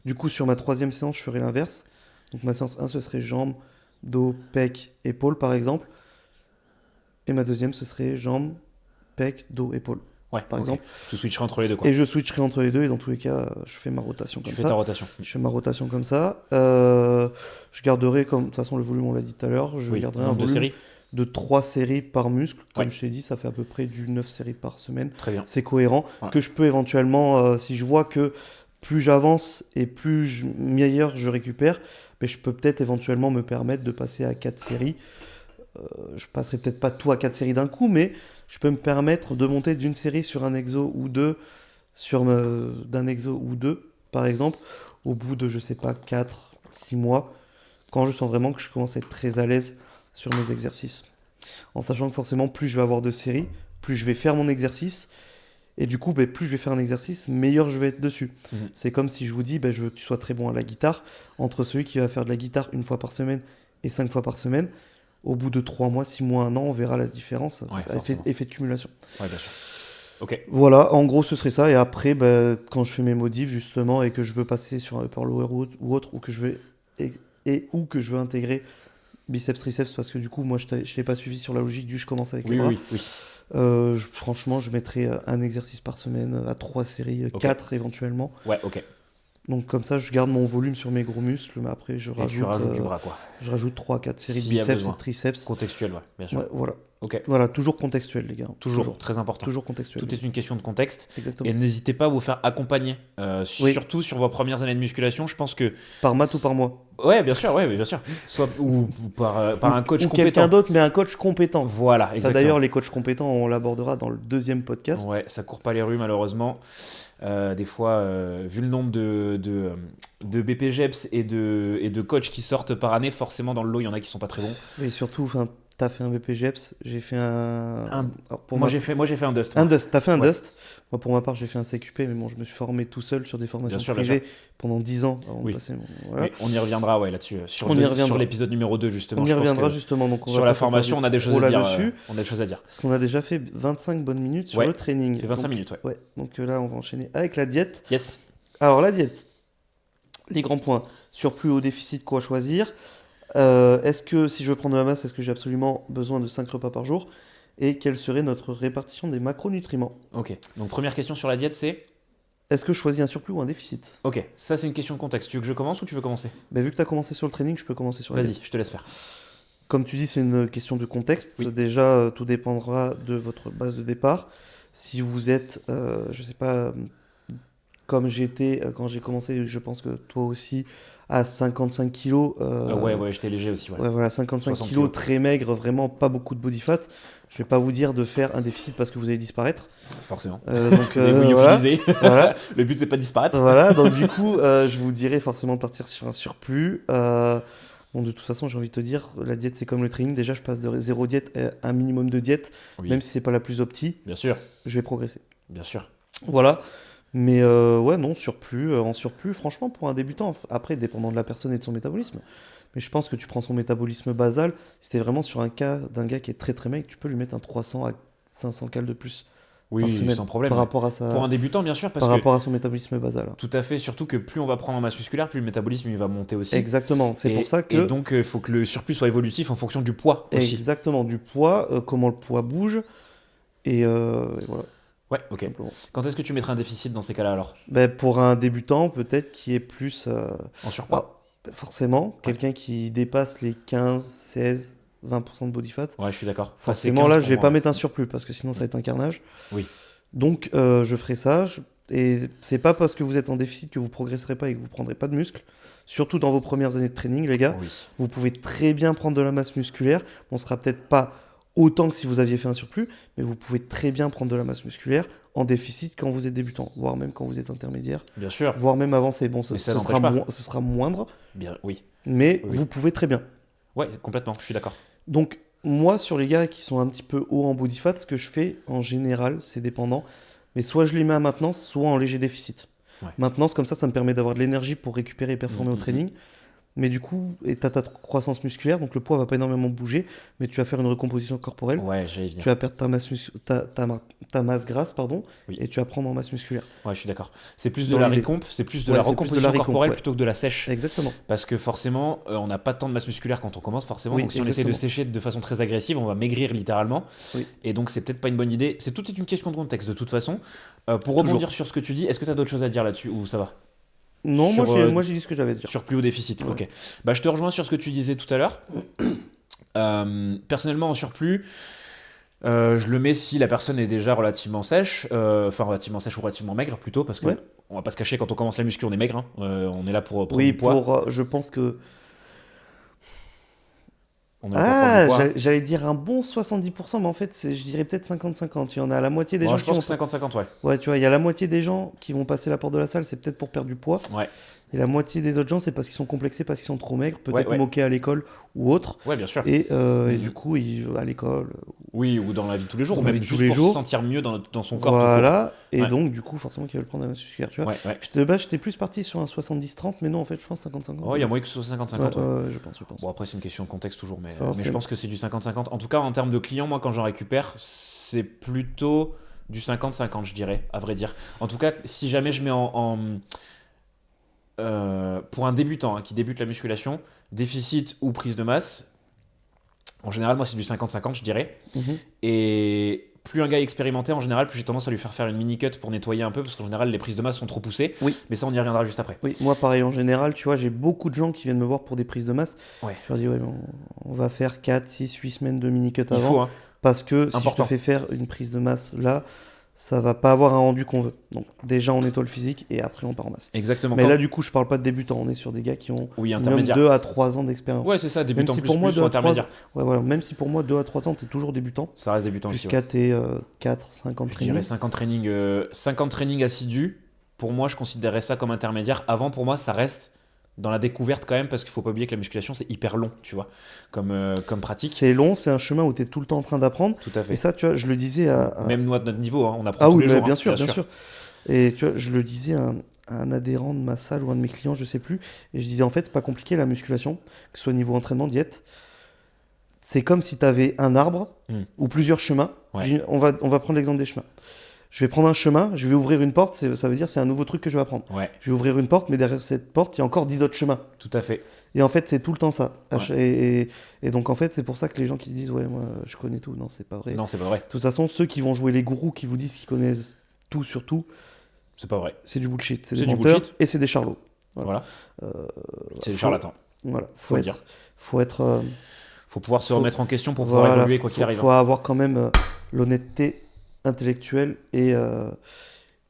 Du coup, sur ma troisième séance, je ferai l'inverse. Donc ma séance 1, ce serait jambes, dos, pec, épaules, par exemple. Et ma deuxième, ce serait jambes, pec, dos, épaules. Ouais, par exemple. Tu switcherais entre les deux, quoi. Et je switcherai entre les deux, et dans tous les cas, je fais ma rotation comme ça. Tu fais ta rotation. Je fais ma rotation comme ça. Je garderai, comme de toute façon, le volume, on l'a dit tout à l'heure, je garderai un volume de 3 séries par muscle. Comme je t'ai dit, ça fait à peu près du 9 séries par semaine. Très bien. C'est cohérent. Que je peux éventuellement, si je vois que plus j'avance et plus meilleur je récupère, mais je peux peut-être éventuellement me permettre de passer à 4 séries. Je passerai peut-être pas tout à 4 séries d'un coup, mais je peux me permettre de monter d'une série sur un exo ou deux, d'un exo ou deux, par exemple, au bout de, je sais pas, 4, 6 mois, quand je sens vraiment que je commence à être très à l'aise sur mes exercices. En sachant que forcément, plus je vais avoir de séries, plus je vais faire mon exercice, et du coup, plus je vais faire un exercice, meilleur je vais être dessus. C'est comme si je vous dis, je veux que tu sois très bon à la guitare, entre celui qui va faire de la guitare 1 fois par semaine et 5 fois par semaine, au bout de 3 mois, 6 mois, 1 an, on verra la différence. Effet de cumulation. Ouais, bien sûr. Ok. Voilà, en gros, ce serait ça. Et après, quand je fais mes modifs, justement, et que je veux passer sur un upper lower ou autre, ou que je veux intégrer biceps, triceps, parce que du coup, moi, je t'ai pas suivi sur la logique du je commence avec les bras. Franchement, je mettrais un exercice par semaine à 3 séries, 4 éventuellement. Ouais, ok. Donc comme ça, je garde mon volume sur mes gros muscles, mais après, je rajoute du bras, quoi. Je rajoute 3-4 séries de biceps et de triceps. Contextuel, ouais, bien sûr. Ouais, voilà. Ok. Voilà, toujours contextuel, les gars. Toujours, très important. Toujours contextuel. Tout est une question de contexte. Exactement. Et n'hésitez pas à vous faire accompagner, surtout sur vos premières années de musculation. Je pense que par Matt ou par moi. Ouais, bien sûr, bien sûr. Soit ou par un coach compétent. Ou quelqu'un d'autre, mais un coach compétent. Voilà, exactement. Ça d'ailleurs, les coachs compétents, on l'abordera dans le 2e podcast. Ouais, ça court pas les rues malheureusement. Des fois, vu le nombre de BPGEPS et de coachs qui sortent par année, forcément dans le lot, il y en a qui sont pas très bons. Et surtout, t'as fait un BPGEPS, j'ai fait moi, j'ai fait un Dust. Un Dust, t'as fait un Dust. Moi, pour ma part, j'ai fait un CQP, mais bon, je me suis formé tout seul sur des formations privées pendant 10 ans. Voilà. On y reviendra là-dessus. Sur l'épisode numéro 2, justement. On y reviendra, justement. Donc sur la formation, on a des choses à dire. On a des choses à dire. Parce qu'on a déjà fait 25 bonnes minutes sur le training. C'est 25 minutes, ouais. Donc là, on va enchaîner avec la diète. Yes. Alors, la diète. Les grands points. Surplus ou déficit, quoi choisir? Est-ce que si je veux prendre de la masse, est-ce que j'ai absolument besoin de 5 repas par jour? Et quelle serait notre répartition des macronutriments? Ok, donc première question sur la diète, c'est est-ce que je choisis un surplus ou un déficit? Ok, ça c'est une question de contexte. Tu veux que je commence ou tu veux commencer? Vu que tu as commencé sur le training, je peux commencer sur la diète. Vas-y, je te laisse faire. Comme tu dis, c'est une question de contexte. Oui. Déjà, tout dépendra de votre base de départ. Si vous êtes, je sais pas, comme j'étais quand j'ai commencé, je pense que toi aussi, à 55 kilos. Ouais, j'étais léger aussi. Ouais, voilà, 55 kilos, très maigre, vraiment pas beaucoup de body fat. Je vais pas vous dire de faire un déficit parce que vous allez disparaître. Forcément. Donc, voilà. Le but, c'est pas de disparaître. Voilà, donc du coup, je vous dirais forcément de partir sur un surplus. Bon, de toute façon, j'ai envie de te dire, la diète, c'est comme le training. Déjà, je passe de 0 diète à un minimum de diète, même si c'est pas la plus opti. Bien sûr. Je vais progresser. Bien sûr. Voilà. Mais non, surplus, en surplus, franchement, pour un débutant, après, dépendant de la personne et de son métabolisme. Mais je pense que tu prends son métabolisme basal, si t'es vraiment sur un cas d'un gars qui est très très maigre, tu peux lui mettre un 300 à 500 cales de plus. Oui, sans problème. Par rapport à pour un débutant, bien sûr. Rapport à son métabolisme basal. Tout à fait, surtout que plus on va prendre en masse musculaire, plus le métabolisme il va monter aussi. Exactement, c'est pour ça que... Et donc, il faut que le surplus soit évolutif en fonction du poids aussi. Exactement, du poids, comment le poids bouge, et voilà. Ouais, ok. simplement. Quand est-ce que tu mettrais un déficit dans ces cas-là alors? Ben, pour un débutant, peut-être qui est plus... En surpoids? forcément, Ouais. quelqu'un qui dépasse les 15, 16, 20% de body fat, Ouais, je suis d'accord. Enfin, c'est forcément 15 là, pour je vais moi, pas ouais. mettre un surplus parce que sinon ça va être un carnage. Oui. Donc je ferai ça. Et c'est pas parce que vous êtes en déficit que vous progresserez pas et que vous prendrez pas de muscle. Surtout dans vos premières années de training, les gars. Oui. Vous pouvez très bien prendre de la masse musculaire. On sera peut-être pas autant que si vous aviez fait un surplus, mais vous pouvez très bien prendre de la masse musculaire en déficit quand vous êtes débutant, voire même quand vous êtes intermédiaire, Bien sûr. voire même avancé. Bon, Mais ça n'empêche pas. ce sera moindre, Bien, oui. mais Oui, oui. vous pouvez très bien. Ouais, complètement, je suis d'accord. Donc, moi, sur les gars qui sont un petit peu hauts en body fat, ce que je fais en général, c'est dépendant, mais soit je les mets à maintenance, soit en léger déficit. Ouais. Maintenance, comme ça me permet d'avoir de l'énergie pour récupérer et performer au Mhm. training. Mais du coup, et t'as ta croissance musculaire, donc le poids va pas énormément bouger, mais tu vas faire une recomposition corporelle. Ouais, j'allais y venir. Tu vas perdre ta masse grasse, pardon, Oui. et tu vas prendre en masse musculaire. Ouais, je suis d'accord. C'est plus de Dans la l'idée. récomp, c'est plus de Ouais, la c'est plus de recomposition la récomp, corporelle ouais. plutôt que de la sèche. Exactement. Parce que forcément, on n'a pas tant de masse musculaire quand on commence, forcément. Oui, Donc si on essaie de exactement. sécher de façon très agressive, on va maigrir littéralement. Oui. Et donc c'est peut-être pas une bonne idée. C'est tout est une question de contexte de toute façon. Pour Toujours. rebondir sur ce que tu dis, est-ce que tu as d'autres choses à dire là-dessus ou ça va? Non, Sur, moi j'ai dit ce que j'avais à dire. Sur plus haut déficit, Ouais. ok. Bah, je te rejoins sur ce que tu disais tout à l'heure. Personnellement, en surplus, je le mets si la personne est déjà relativement sèche, enfin relativement sèche ou relativement maigre plutôt, parce que Ouais. on va pas se cacher, quand on commence la muscu, on est maigre, hein. On est là pour prendre Oui, du poids. je pense que... On est là pour prendre du poids. J'allais dire un bon 70%, mais en fait, je dirais peut-être 50-50. Il y en a la moitié des Bon, gens je qui pense vont... que 50-50, ouais. Ouais, tu vois, il y a la moitié des gens qui vont passer la porte de la salle, c'est peut-être pour perdre du poids. Ouais, Et la moitié des autres gens, c'est parce qu'ils sont complexés, parce qu'ils sont trop maigres, peut-être Ouais, ouais. moqués à l'école ou autre. ouais, bien sûr. Et Mhm. du coup, à l'école, Oui, ou dans la vie de tous les jours, ou Dans la même vie de tous juste les pour jours. se sentir mieux dans son corps. voilà. Et Ouais. donc, du coup, forcément, qu'ils veulent prendre la masse musculaire, tu Tout vois. court. Ouais, ouais. De base, j'étais plus parti sur un 70-30, mais non, en fait, je pense 50-50. Oh, il y a moyen que ce soit 50-50. Ouais, ouais. ouais, je pense. Bon, après, c'est une question de contexte toujours, mais je Forcément. pense que c'est du 50-50. En tout cas, en termes de clients, moi, quand j'en récupère, c'est plutôt du 50-50, je dirais, à vrai dire. En tout cas, si jamais je mets pour un débutant qui débute la musculation, déficit ou prise de masse, en général, moi, c'est du 50-50, je dirais. Mhm. Et plus un gars est expérimenté, en général, plus j'ai tendance à lui faire une mini-cut pour nettoyer un peu, parce qu'en général, les prises de masse sont trop poussées. Oui. Mais ça, on y reviendra juste après. Oui, moi, pareil, en général, tu vois, j'ai beaucoup de gens qui viennent me voir pour des prises de masse. Ouais. Je leur dis, ouais, mais on va faire 4, 6, 8 semaines de mini-cut Il avant. faut, hein. Parce que si Important. je te fais faire une prise de masse là, ça va pas avoir un rendu qu'on veut. Donc déjà on nettoie le physique et après on part en masse. Exactement. Mais Quand- là du coup je parle pas de débutants, on est sur des gars qui ont Oui, minimum intermédiaire. 2 à 3 ans d'expérience. Ouais, c'est ça, débutant si plus, pour moi, plus deux ou à trois intermédiaire. Ouais, voilà, même si pour moi 2 à 3 ans t'es toujours débutant, Ça reste débutant aussi. jusqu'à Ouais. tes 4, 5 ans de Je dirais training. 50 training assidus. Pour moi, je considérerais ça comme intermédiaire. Avant, pour moi, ça reste dans la découverte quand même, parce qu'il faut pas oublier que la musculation, c'est hyper long, tu vois, comme pratique. C'est long, c'est un chemin où tu es tout le temps en train d'apprendre. Tout à fait. Et ça, tu vois, je le disais à... Même nous, à notre niveau, hein, on apprend Ah tous oui, les mais jours. bien hein, sûr, bien sûr. Et tu vois, je le disais à un adhérent de ma salle ou un de mes clients, je sais plus, et je disais en fait, c'est pas compliqué la musculation, que ce soit niveau entraînement, diète. C'est comme si tu avais un arbre Mm. ou plusieurs chemins. Ouais. On va prendre l'exemple des chemins. Je vais prendre un chemin, je vais ouvrir une porte, ça veut dire c'est un nouveau truc que je vais apprendre. Ouais, Je vais ouvrir une porte, mais derrière cette porte, il y a encore 10 autres chemins. tout à fait. Et en fait, c'est tout le temps ça. Ouais. Et donc, en fait, c'est pour ça que les gens qui disent, ouais, moi, je connais tout. Non, c'est pas vrai. Non, c'est pas vrai. De toute façon, ceux qui vont jouer les gourous, qui vous disent qu'ils connaissent tout sur tout, C'est pas vrai. c'est du bullshit. C'est C'est des du menteurs bullshit. et c'est des charlots. Voilà. Voilà. C'est des faut- charlatans. Voilà. Faut le dire. Faut être. Faut pouvoir se faut- remettre en question pour pouvoir Voilà, évoluer quoi qu'il arrive. faut avoir quand même l'honnêteté intellectuelle et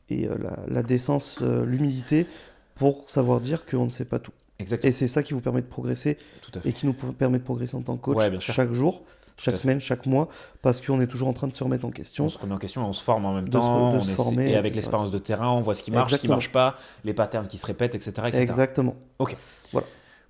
la décence, l'humilité pour savoir dire qu'on ne sait pas tout. Exactement. Et c'est ça qui vous permet de progresser Tout à fait. et qui nous permet de progresser en tant que coach Ouais, bien sûr. chaque jour, chaque à fait. semaine, chaque mois, parce qu'on est toujours en train de se remettre en question. On se remet en question, on se forme en même De se- temps, de on se essaie- former, et avec etc. l'expérience de terrain, on voit ce qui marche, ce qui Exactement. marche pas, les patterns qui se répètent, etc. etc. Exactement.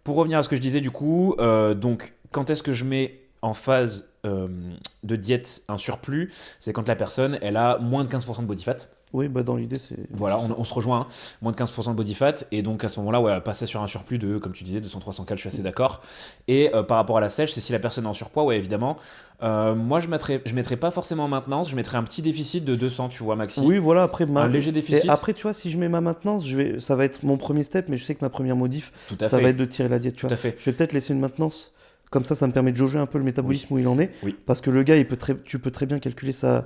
Pour revenir à ce que je disais du coup, donc quand est-ce que je mets en phase de diète un surplus? C'est quand la personne elle a moins de 15% de body fat. Oui, bah dans l'idée, c'est. Voilà, on se rejoint, hein. Moins de 15% de body fat, et donc à ce moment-là, ouais, passer sur un surplus de, comme tu disais, 200-300 calories, je suis assez d'accord. Et par rapport à la sèche, c'est si la personne est en surpoids, ouais, évidemment. Moi, je mettrais pas forcément en maintenance, je mettrais un petit déficit de 200, tu vois, maxi. Oui, voilà, après. Un léger déficit. Et après, tu vois, si je mets ma maintenance, ça va être mon premier step, mais je sais que ma première modif, Tout à ça fait. va être de tirer la diète, tu Tout vois. à fait. Je vais peut-être laisser une maintenance. Comme ça me permet de jauger un peu le métabolisme où il en est. Oui. Parce que le gars, tu peux très bien calculer sa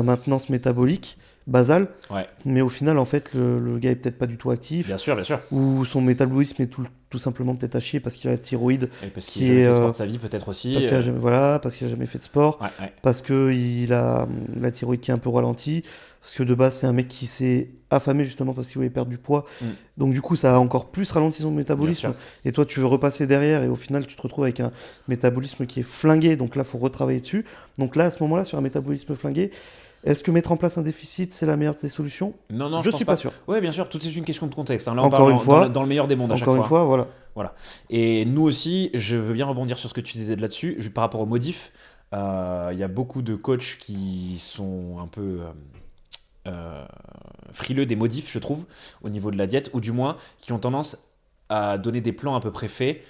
maintenance métabolique, basal, Ouais, mais au final, en fait, le gars est peut-être pas du tout actif, bien sûr, bien sûr. ou son métabolisme est tout simplement peut-être à chier parce qu'il a la thyroïde Et parce qu'il qui n'a jamais est fait de sport de sa vie, peut-être aussi. parce qu'il a jamais, voilà, parce qu'il a jamais fait de sport, Ouais, ouais. parce que il a la thyroïde qui est un peu ralentie, parce que de base c'est un mec qui s'est affamé justement parce qu'il voulait perdre du poids, Mm. donc du coup ça a encore plus ralenti son Bien métabolisme, sûr. et toi tu veux repasser derrière, et au final tu te retrouves avec un métabolisme qui est flingué, donc là faut retravailler dessus. Donc là à ce moment-là, sur un métabolisme flingué, est-ce que mettre en place un déficit c'est la meilleure des solutions? Non, non, Je je pense suis pas pas. sûr. Ouais, bien sûr, tout est une question de contexte, hein. Là, on Encore parle une dans, fois, dans le meilleur des mondes à chaque Encore une fois. fois, voilà. Voilà. Et nous aussi, je veux bien rebondir sur ce que tu disais de là-dessus. Par rapport aux modifs, il y a beaucoup de coachs qui sont un peu frileux des modifs, je trouve, au niveau de la diète, ou du moins qui ont tendance à donner des plans à peu près faits.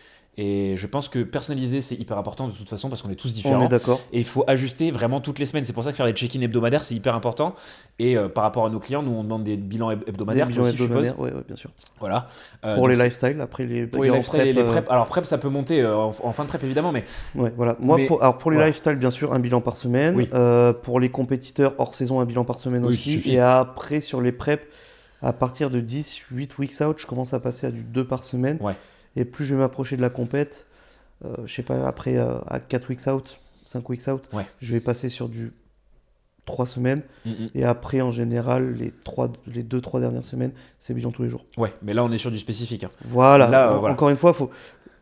Et je pense que personnaliser, c'est hyper important de toute façon parce qu'on est tous On est différents. d'accord. Et il faut ajuster vraiment toutes les semaines. C'est pour ça que faire des check-in hebdomadaires, c'est hyper important. Et par rapport à nos clients, nous, on demande des bilans Des hebdomadaires. bilans Toi aussi, je suppose. hebdomadaires, ouais, bien sûr. Voilà. Pour Donc les c'est- lifestyles, après les pour les gars en lifestyle et les prep, prep. Alors, prep, ça peut monter en fin de prep, évidemment. Mais ouais, voilà. Moi, Mais- alors pour les voilà. lifestyles, bien sûr, un bilan par semaine. Oui. Pour les compétiteurs hors saison, un bilan par semaine Oui, aussi. suffit. Et après, sur les preps, à partir de 10, 8 weeks out, je commence à passer à du 2 par semaine. Ouais. Et plus je vais m'approcher de la compète, je sais pas, après à 4 weeks out, 5 weeks out, Ouais. je vais passer sur du 3 semaines. Mm, mm. Et après, en général, les 2-3 dernières semaines, c'est bilan tous les jours. Ouais, mais là, on est sur du spécifique, hein. Voilà. Là, voilà. Encore une fois,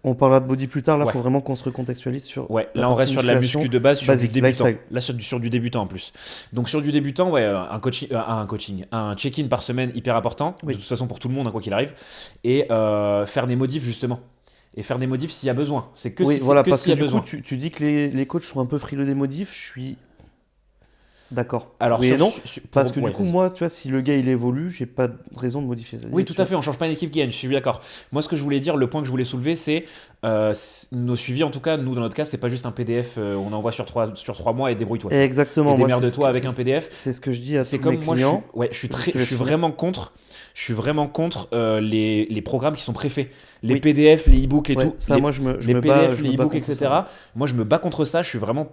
on parlera de body plus tard. Là, il Ouais. faut vraiment qu'on se recontextualise sur Ouais, la là on partie reste sur de la musculation muscu de base, sur basique, du débutant. lifestyle. Là sur du débutant en plus. Donc sur du débutant, ouais, un check-in par semaine hyper important, Oui. de toute façon pour tout le monde, hein, quoi qu'il arrive. Et faire des modifs justement. Et faire des modifs s'il y a besoin. C'est que Oui, si, voilà, que parce s'il que y a du coup, besoin. tu dis que les coachs sont un peu frileux des modifs. Je suis d'accord. Alors, Oui et sur- non. sur- pour- Parce que ouais, du coup, vas-y. moi, tu vois, si le gars il évolue, j'ai pas de raison de modifier sa Oui, diète, tout tu à fait, on change pas une équipe qui gagne, je suis d'accord. Moi, ce que je voulais dire, le point que je voulais soulever, c'est nos suivis, en tout cas, nous, dans notre cas, c'est pas juste un PDF, on envoie sur 3 mois et débrouille-toi. vois. Exactement. Et moi, démerde-toi avec un PDF. c'est ce que je dis à C'est tous comme mes moi, clients. je te suis laisse finir. vraiment contre. Je suis vraiment contre les programmes qui sont préfaits. Les Oui. PDF, les e-books et Ouais, tout. ça, les, moi, je les me PDF, bats, je les me bats e-books, contre etc. ça. Moi, je me bats contre ça. Je suis vraiment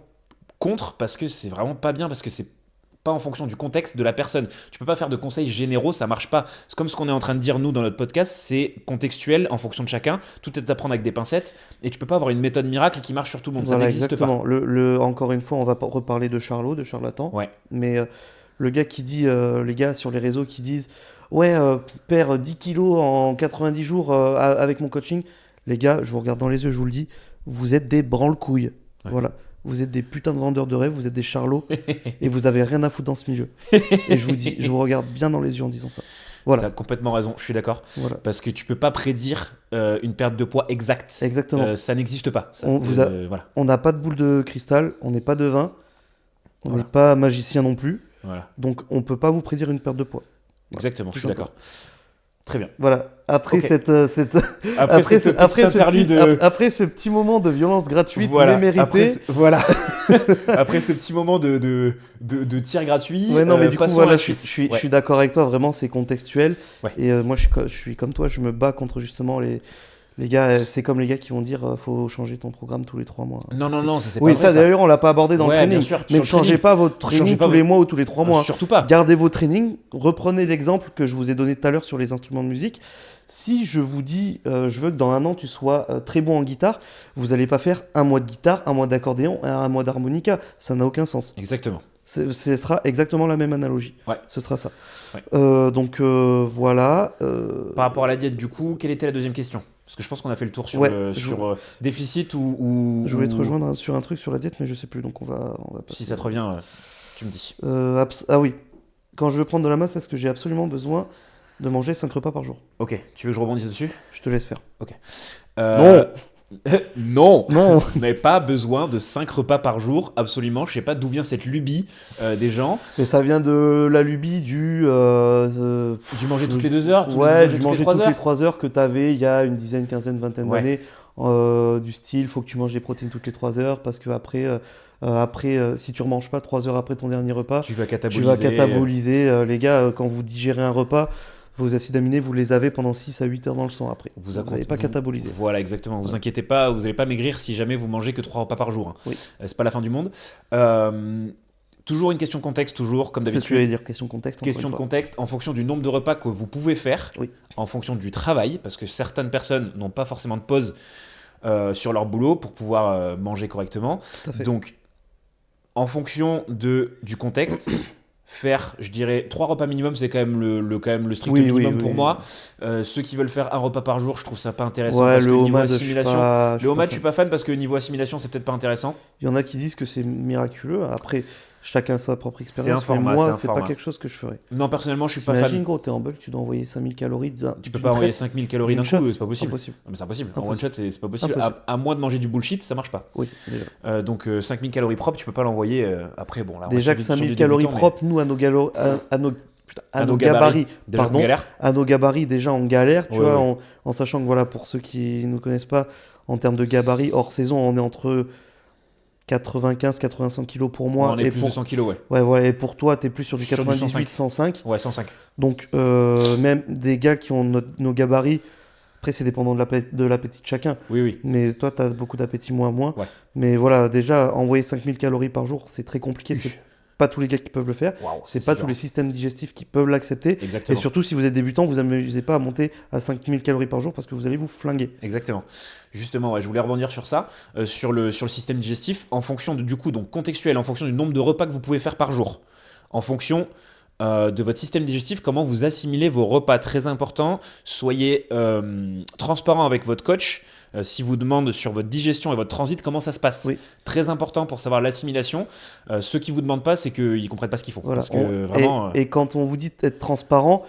contre parce que c'est vraiment pas bien, parce que c'est pas en fonction du contexte de la personne. Tu peux pas faire de conseils généraux, ça marche pas. C'est comme ce qu'on est en train de dire nous dans notre podcast, c'est contextuel en fonction de chacun. Tout est à prendre avec des pincettes et tu peux pas avoir une méthode miracle qui marche sur tout le monde. Voilà, Ça n'existe pas. exactement. Encore une fois, on va reparler de Charlot, de charlatan. Ouais. Mais le gars qui dit, les gars sur les réseaux qui disent ouais, perds 10 kilos en 90 jours avec mon coaching, les gars, je vous regarde dans les yeux, je vous le dis, vous êtes des branle-couilles. Ouais. Voilà. Vous êtes des putains de vendeurs de rêves, vous êtes des charlots et vous avez rien à foutre dans ce milieu. Et je vous dis, je vous regarde bien dans les yeux en disant ça. Voilà. T'as complètement raison, je suis d'accord. Voilà. Parce que tu peux pas prédire une perte de poids exacte. Exactement. Ça n'existe pas. Ça, On vous a- voilà. On n'a pas de boule de cristal, on n'est pas devin, on Voilà. n'est pas magicien non plus. Voilà. Donc on peut pas vous prédire une perte de poids. Exactement, tout je suis d'accord. Très bien. Voilà. Après Ok. cette Après, cette petite interlude de... après ce petit moment de violence gratuite Voilà. mais méritée. Voilà. Après ce petit moment de tir gratuit, Ouais, non, mais du coup, passons à voilà, la je suite. suis Ouais. d'accord avec toi, vraiment, c'est contextuel. Ouais. Et moi, je suis comme toi, je me bats contre justement les gars. C'est comme les gars qui vont dire faut changer ton programme tous les 3 mois. Non, non, non, ça c'est Oui, pas vrai, ça d'ailleurs, on l'a pas abordé dans Ouais, le training. bien sûr, Mais sur ne le changez training. pas votre Changez training pas tous les mois ou tous les 3 mois. Surtout pas. Gardez vos trainings. Reprenez l'exemple que je vous ai donné tout à l'heure sur les instruments de musique. Si je vous dis, je veux que dans un an tu sois très bon en guitare, vous n'allez pas faire un mois de guitare, un mois d'accordéon et un mois d'harmonica. Ça n'a aucun sens. Exactement. Ce sera exactement la même analogie. Ouais. Ce sera ça. Ouais. Donc voilà. Par rapport à la diète, du coup, quelle était la deuxième question? Parce que je pense qu'on a fait le tour sur, Ouais, déficit ou... Je voulais te rejoindre sur un truc sur la diète, mais je sais plus. Donc on va passer. Si ça te revient, tu me dis. Ah oui. Quand je veux prendre de la masse, est-ce que j'ai absolument besoin de manger 5 repas par jour? Ok, tu veux que je rebondisse dessus? Je te laisse faire. Non. Non. Non. Vous n'avez pas besoin de 5 repas par jour, absolument. Je sais pas d'où vient cette lubie des gens. Mais ça vient de la lubie Du manger toutes les 2 heures, ouais, du du manger manger toutes toutes les les 3 heures que tu avais il y a une dizaine, quinzaine, vingtaine Ouais. d'années. Du style, faut que tu manges des protéines toutes les 3 heures parce que après, si tu ne remanges pas 3 heures après ton dernier repas, Tu vas tu cataboliser. vas cataboliser. Les gars, quand vous digérez un repas, vos acides aminés, vous les avez pendant 6 à 8 heures dans le sang après. Vous n'avez pas catabolisé. Voilà, exactement. Vous inquiétez pas, vous n'allez pas maigrir si jamais vous mangez que 3 repas par jour, hein. Oui. C'est pas la fin du monde. Toujours une question de contexte, toujours, comme C'est ce que d'habitude. j'allais dire, question de contexte. encore Question une de fois. contexte, en fonction du nombre de repas que vous pouvez faire, Oui. en fonction du travail, parce que certaines personnes n'ont pas forcément de pause sur leur boulot pour pouvoir manger correctement. Tout à fait. Donc, en fonction du contexte, faire, je dirais, 3 repas minimum, c'est quand même le strict Oui, minimum oui, pour oui. moi. Ceux qui veulent faire un repas par jour, je trouve ça pas intéressant Ouais, parce le que niveau homad, je suis assimilation, pas. le homad, je suis fan. pas fan parce que niveau assimilation, c'est peut-être pas intéressant. Il y en a qui disent que c'est miraculeux. Après, chacun sa propre expérience. un format, mais moi, c'est un c'est pas format. quelque chose que je ferais. Non, personnellement, je suis pas T'imagines, fan. gros, t'es en bulk, tu dois envoyer 5000 calories. Tu peux pas envoyer 5000 calories d'un d'une coup, shot. c'est pas possible. Impossible. Non, mais c'est impossible. En one Impossible. shot, c'est pas possible. Impossible. À moins de manger du bullshit, ça marche pas. Oui, déjà. Donc 5000 calories propres, tu peux pas l'envoyer après. Bon, là, on Déjà reste que sur du 5000 calories débutant, mais propres, nous, à nos, à nos gabarits, déjà qu'on pardon, galère. à nos gabarits, déjà en galère, tu Ouais, vois, ouais. en sachant que, voilà, pour ceux qui ne connaissent pas, en termes de gabarits, hors saison, on est entre 95-85 kilos pour moi. On est et plus pour... de 100 kilos, ouais. Ouais, voilà, et pour toi, t'es plus sur du Sur du 98-105. Ouais, 105. Donc, même des gars qui ont nos gabarits, après, c'est dépendant de l'appétit de chacun. Oui, oui. Mais toi, tu as beaucoup d'appétit, moi, moins. Ouais. Mais voilà, déjà, envoyer 5000 calories par jour, c'est très compliqué. C'est pas tous les gars qui peuvent le faire. Waouh, C'est pas dur. tous les systèmes digestifs qui peuvent l'accepter. Et Exactement. surtout, si vous êtes débutant, vous n'amusez pas à monter à 5000 calories par jour parce que vous allez vous flinguer. Exactement. Justement, ouais, je voulais rebondir sur ça, sur le système digestif, en fonction du coup, donc contextuel, en fonction du nombre de repas que vous pouvez faire par jour, en fonction de votre système digestif, comment vous assimilez vos repas. Très important, soyez transparent avec votre coach. Si vous demande sur votre digestion et votre transit, comment ça se passe. Oui. Très important pour savoir l'assimilation. Ceux qui vous demandent pas, c'est qu'ils comprennent pas ce qu'ils font. Voilà. Parce que vraiment. Et quand on vous dit d'être transparent,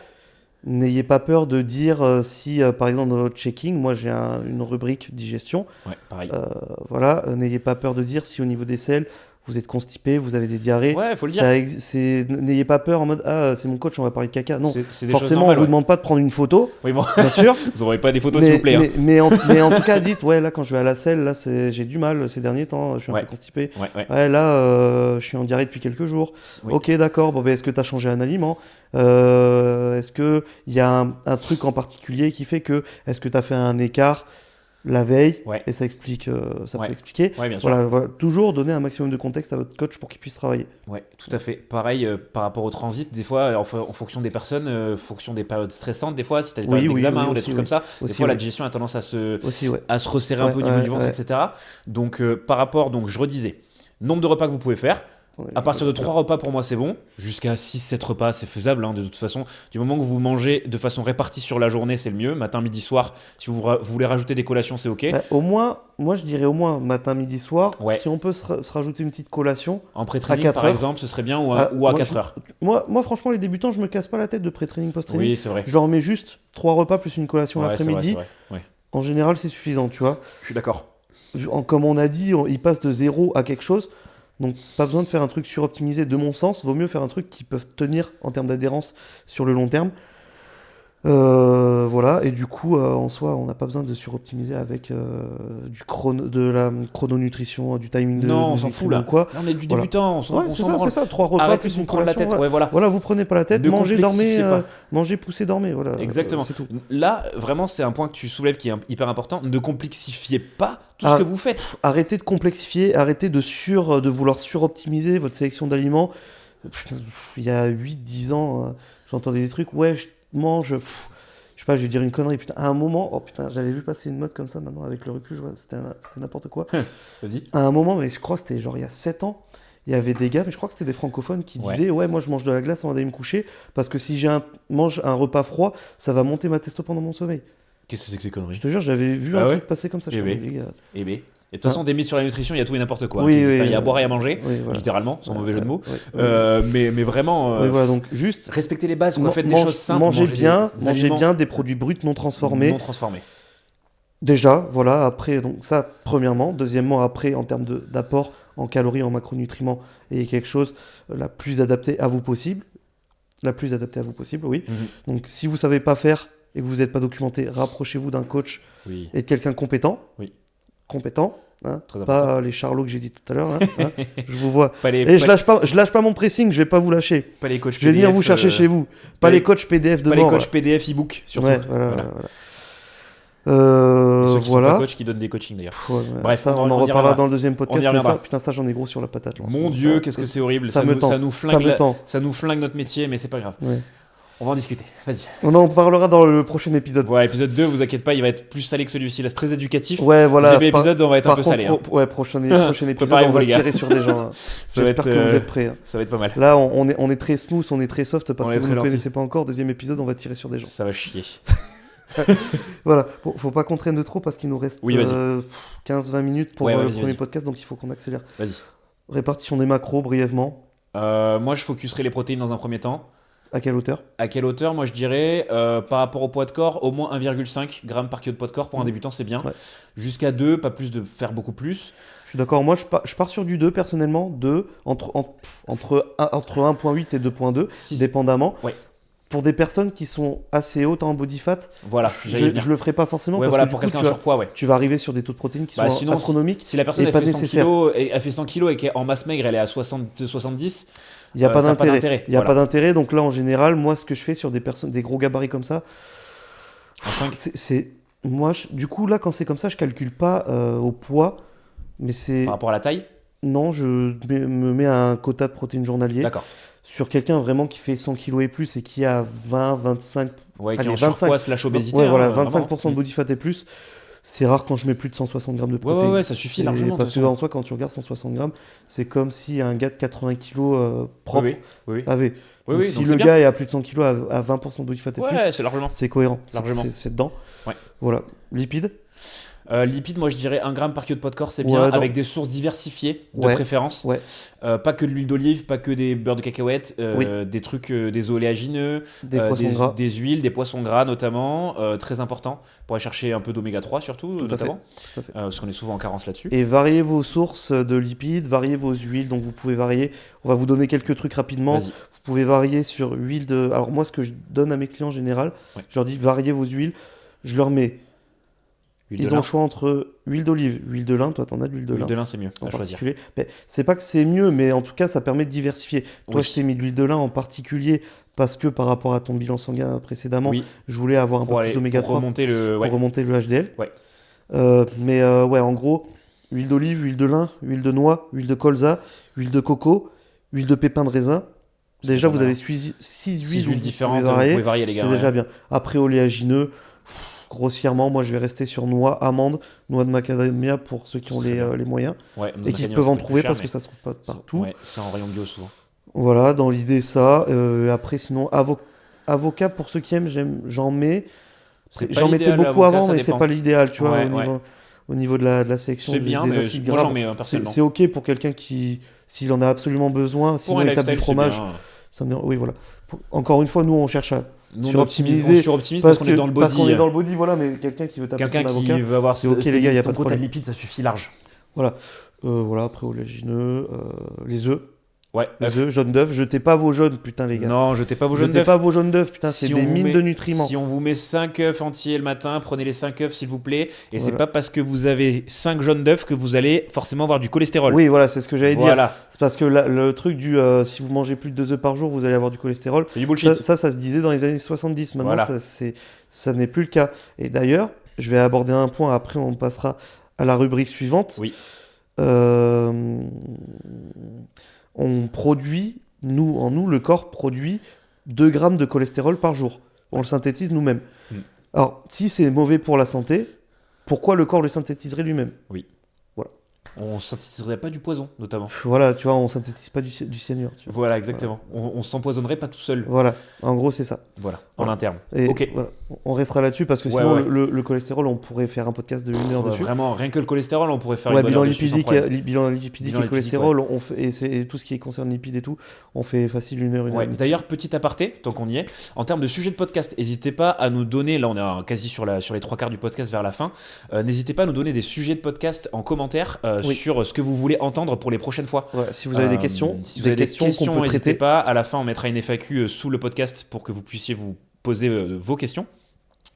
n'ayez pas peur de dire si, par exemple, dans votre checking, moi j'ai une rubrique digestion. Ouais, pareil. Voilà, n'ayez pas peur de dire si au niveau des selles, vous êtes constipé, vous avez des diarrhées. Ouais, faut le dire. N'ayez pas peur en mode c'est mon coach, on va parler de caca. Non, C'est des choses forcément, normales, on vous ouais. demande pas de prendre une photo, Oui, bon. bien sûr. Vous n'aurez pas des photos, s'il vous plaît. Hein. Mais en tout cas, dites, ouais, là, quand je vais à la selle, là, j'ai du mal ces derniers temps, je suis un Ouais. peu constipé. Ouais, ouais. Ouais, là, je suis en diarrhée depuis quelques jours. Oui. Ok, d'accord, bon, ben, est-ce que tu as changé un aliment Est-ce qu'il y a un truc en particulier qui fait que, est-ce que tu as fait un écart la veille Ouais. Et ça explique, ça Ouais. peut expliquer. Ouais, bien sûr. Voilà, toujours donner un maximum de contexte à votre coach pour qu'il puisse travailler. Ouais, tout à fait. Pareil par rapport au transit, des fois, en fonction des personnes, en fonction des périodes stressantes, des fois, si tu as des Oui, périodes oui, d'examen oui, ou des aussi, trucs oui. comme ça, des Aussi, fois, la oui. digestion a tendance à se Aussi, ouais. resserrer un peu au niveau Ouais, du ventre, ouais. etc. Donc, par rapport, donc, je redisais, nombre de repas que vous pouvez faire. À partir de 3 repas, pour moi, c'est bon. Jusqu'à 6-7 repas, c'est faisable, hein, de toute façon. Du moment que vous mangez de façon répartie sur la journée, c'est le mieux. Matin, midi, soir. Si vous voulez rajouter des collations, c'est OK. Bah, au moins, moi je dirais au moins matin, midi, soir. Ouais. Si on peut se rajouter une petite collation. En pré-training, à 4 par heures. exemple, ce serait bien, ou Ah, à moi, 4 heures. Moi, franchement, les débutants, je me casse pas la tête de pré-training, post-training. Oui, c'est vrai. Je leur mets juste 3 repas plus une collation Ouais, c'est vrai, l'après-midi. c'est vrai. Ouais. En général, c'est suffisant, tu vois. Je suis d'accord. Comme on a dit, ils passent de 0 à quelque chose. Donc, pas besoin de faire un truc suroptimisé. De mon sens, vaut mieux faire un truc qui peut tenir en termes d'adhérence sur le long terme. Voilà, et du coup, en soi, on n'a pas besoin de suroptimiser avec de la chrononutrition, du timing de Non, on s'en fout là. ou quoi. Là, on est du Voilà. débutant, Ouais, c'est ça, c'est ça. 3 repas Arrêtez plus de vous une prendre la collation, tête. ouais. Ouais, voilà. Voilà, vous prenez pas la tête, Ne mangez, dormez, complexifiez pas. mangez, poussez, dormez, voilà. Exactement. C'est tout. Là, vraiment, c'est un point que tu soulèves qui est hyper important. Ne complexifiez pas tout Ah. ce que vous faites. Arrêtez de complexifier, arrêtez de vouloir suroptimiser votre sélection d'aliments. Putain, il y a 8-10 ans, j'entendais des trucs, ouais, je mange, je sais pas, je vais dire une connerie, putain, à un moment, oh putain, j'avais vu passer une mode comme ça, maintenant avec le recul, je vois, c'était n'importe quoi. Vas-y. À un moment, mais je crois que c'était genre il y a 7 ans, il y avait des gars, mais je crois que c'était des francophones qui Ouais. disaient, ouais, moi je mange de la glace avant d'aller me coucher, parce que si mange un repas froid, ça va monter ma testo pendant mon sommeil. Qu'est-ce que c'est que ces conneries? Je te jure, j'avais vu Ah un ouais truc passer comme ça, je Eh fais, ben. les gars. Eh ben. Et de toute façon, des mythes sur la nutrition, il y a tout et n'importe quoi. Oui, Qui existent, oui, il y a à boire et à manger, Oui, voilà. littéralement, sans Ouais, mauvais jeu de mots. ouais, ouais. Mais vraiment, Oui, voilà, donc juste respectez les bases, quoi. Faites des choses simples. mangez bien, des mangez aliments bien des produits bruts non transformés. non transformés. Déjà, voilà, après, donc ça, premièrement. Deuxièmement, après, en termes d'apport en calories, en macronutriments, et quelque chose la plus adaptée à vous possible. La plus adaptée à vous possible, oui. Mhm. Donc, si vous savez pas faire et que vous n'êtes pas documenté, rapprochez-vous d'un coach Oui. et de quelqu'un compétent. Oui. Compétent, hein, Très important. pas les charlots que j'ai dit tout à l'heure. Hein. Je vous vois. Pas les, Et je pas, lâche pas mon pressing, je vais pas vous lâcher. pas les coachs Je vais venir PDF, vous chercher chez vous. Pas pas les les- coachs PDF de Pas les mort. coachs PDF e-book, surtout. Ouais, voilà, Voilà. voilà. Et ceux qui sont Voilà. pas coachs qui donnent des coachings d'ailleurs. Ouais, ouais. Bref, ça, on en y reparlera reviendra. dans le deuxième On y podcast. Mais reviendra. ça, putain, ça, j'en ai gros sur la patate. Là, en ce Mon moment. Dieu, Ça, qu'est-ce que c'est horrible. ça me tend. ça nous Ça flingue me tend. ça nous flingue notre métier, mais c'est pas grave. Ouais. On va en discuter. Vas-y. On en parlera dans le prochain épisode. Voilà, épisode 2, vous inquiétez pas, il va être plus salé que celui-ci. Là, c'est très éducatif. Ouais, voilà. Deuxième épisode, on va être un par peu contre, salé. Hein. ouais, prochain épisode, Préparez-vous, on va les gars. tirer sur des gens. Hein. Ça va J'espère être, que vous êtes prêts. Hein. Ça va être pas mal. Là, on est très smooth, on est très soft parce On que est vous très ne gentil. connaissez pas encore. Deuxième épisode, on va tirer sur des gens. Ça va chier. Voilà, bon, faut pas qu'on traîne de trop parce qu'il nous reste Oui, vas-y. 15-20 minutes pour Ouais, le vas-y, premier vas-y. podcast, donc il faut qu'on accélère. Vas-y. Répartition des macros brièvement. Moi, je focuserai les protéines dans un premier temps. À quelle hauteur? À quelle hauteur? Moi, je dirais, par rapport au poids de corps, au moins 1,5 g par kilo de poids de corps. Pour un débutant, c'est bien. Ouais. Jusqu'à 2, pas plus de faire beaucoup plus. Je suis d'accord, moi je pars sur du 2 personnellement, 2, entre 1.8 et 2.2, Si- dépendamment. Ouais. Pour des personnes qui sont assez hautes en body fat, Voilà, j'allais y venir. je le ferai pas forcément Ouais, parce voilà, que du pour coup, quelqu'un tu en vas, surpoids, ouais. tu vas arriver sur des taux de protéines qui Bah, sont sinon, astronomiques. Si la personne Et elle pas fait 100 nécessaire. kilos, elle fait 100 kilos et qu'elle est en masse maigre, elle est à 70, Il n'y a pas ça a pas d'intérêt. d'intérêt, Il n'y a voilà. pas d'intérêt. Donc là, en général, moi, ce que je fais sur des personnes, des gros gabarits comme ça, en 5. moi, du coup, là, quand c'est comme ça, je calcule pas au poids, mais c'est Par rapport à la taille. non, je me mets un quota de protéines journalier D'accord. sur quelqu'un vraiment qui fait 100 kilos et plus et qui a 20, 25, Ouais, qui est allez, en 25, surpoids slash obésité. ouais, hein, voilà, vraiment. 25% de body fat et plus. C'est rare quand je mets plus de 160 grammes de Ouais, protéines. ouais, ça suffit Et largement. parce de que toute en soi, quand tu regardes 160 grammes, c'est comme si un gars de 80 kilos propre Oui, oui, oui. avait. Oui, Donc oui, si donc le c'est bien. gars est à plus de 100 kilos, à 20% de body fat et plus, Ouais, c'est largement. c'est cohérent. Largement. C'est dedans. Ouais. Voilà. Lipides. Lipides, moi je dirais 1 g par kilo de poids de corps, c'est Ouais, bien, non. avec des sources diversifiées de Ouais. préférence. Ouais. Pas que de l'huile d'olive, pas que des beurres de cacahuètes, Oui. des trucs, des oléagineux, Des poissons gras. des huiles, des poissons gras notamment, très important pour aller chercher un peu d'oméga 3 surtout, Tout à notamment, Tout à fait. parce qu'on est souvent en carence là-dessus. Et variez vos sources de lipides, variez vos huiles. Donc vous pouvez varier. On va vous donner quelques trucs rapidement. Vas-y. Vous pouvez varier sur huile de. Alors moi, ce que je donne à mes clients en général, Ouais. je leur dis variez vos huiles. Je leur mets. Huile de Ils ont lin. le choix entre huile d'olive, huile de lin. Toi, t'en as de l'huile de Huile lin. de lin, c'est mieux En à choisir. particulier. Mais c'est pas que c'est mieux, mais en tout cas, ça permet de diversifier. Toi, Oui. je t'ai mis de l'huile de lin en particulier parce que par rapport à ton bilan sanguin précédemment, Oui, je voulais avoir un peu pour, plus aller, d'oméga pour 3 remonter le. pour Ouais. remonter le HDL. Ouais. Mais ouais, en gros, huile d'olive, huile de lin, huile de noix, huile de colza, huile de coco, huile de pépins de raisin. Déjà, pas vous mal, avez hein. 6 Six huiles où huiles vous différentes, pouvez vous varier. pouvez varier les gars. C'est ouais. déjà bien. Après, oléagineux, grossièrement, moi je vais rester sur noix, amandes, noix de macadamia pour ceux qui ont C'est très bien. les moyens Ouais, et qui macadamia, peuvent ça en coûte plus trouver cher, parce mais- que ça se trouve pas partout. Ouais, c'est en rayon bio souvent. Voilà, dans l'idée, ça. Après, sinon, avocat, pour ceux qui aiment, j'en mets. C'est pas J'en mettais l'idéal, beaucoup l'avocat, avant, ça mais c'est dépend. pas l'idéal, tu vois, Ouais, au niveau de la sélection C'est bien, des mais acides moi gras. j'en mets C'est personnellement. c'est ok pour quelqu'un s'il en a absolument besoin, sinon Pour un il tape du lifestyle, c'est fromage. bien. Ça me- oui, voilà. Encore une fois, nous, on cherche à Nous, Suroptimiser, on suroptimise parce qu'on est dans le parce qu'on est body. dans le body, voilà, mais quelqu'un qui veut taper Quelqu'un son qui avocat. veut avoir c'est ok, les gars, y a son pas de quota de problème. lipides, ça suffit large. Voilà, après oléagineux, les œufs. Ouais, Les œufs, jaunes d'œufs. Jetez pas vos jaunes, putain, les gars. non, jetez pas vos jaunes Jetez d'œufs. pas vos jaunes d'œufs, putain, Si c'est on des vous mines met- de nutriments. Si on vous met 5 œufs entiers le matin, prenez les 5 œufs s'il vous plaît. Et c'est Voilà. pas parce que vous avez 5 jaunes d'œufs que vous allez forcément avoir du cholestérol. Oui, voilà, c'est ce que j'allais dire. Voilà, C'est parce que le truc du si vous mangez plus de 2 œufs par jour, vous allez avoir du cholestérol. c'est du bullshit. Ça se disait dans les années 70. Maintenant, Voilà. ça n'est plus le cas. Et d'ailleurs, je vais aborder un point, après on passera à la rubrique suivante. Oui. On produit, nous, le corps produit 2 grammes de cholestérol par jour. On le synthétise nous-mêmes. Mm. Alors, si c'est mauvais pour la santé, pourquoi le corps le synthétiserait lui-même? On synthétiserait pas du poison, notamment. Voilà, tu vois, on synthétise pas du cyanure. Tu vois. Voilà, exactement. On s'empoisonnerait pas tout seul. Voilà, en gros, c'est ça. Voilà, en Voilà. interne. Et Ok. voilà, on restera là-dessus parce que Ouais, sinon, ouais. Le cholestérol, on pourrait faire un podcast de 1 heure Ouais, dessus. vraiment, rien que le cholestérol, on pourrait faire Ouais, une bonne bilan heure dessus sans lipidique, problème. bilan lipidique Bilan et lipidique, cholestérol, on fait, et tout ce qui concerne lipides et tout, on fait facile 1 heure, 1 heure. Ouais, et demie. d'ailleurs, petit aparté, tant qu'on y est, en termes de sujet de podcast, n'hésitez pas à nous donner, là on est quasi sur les 3 quarts du podcast vers la fin, n'hésitez pas à nous donner des sujets de podcast en commentaire Oui. sur ce que vous voulez entendre pour les prochaines fois. Ouais, si vous avez des questions, si vous avez des questions qu'on peut n'hésitez traiter. pas. À la fin, on mettra une FAQ sous le podcast pour que vous puissiez vous poser vos questions.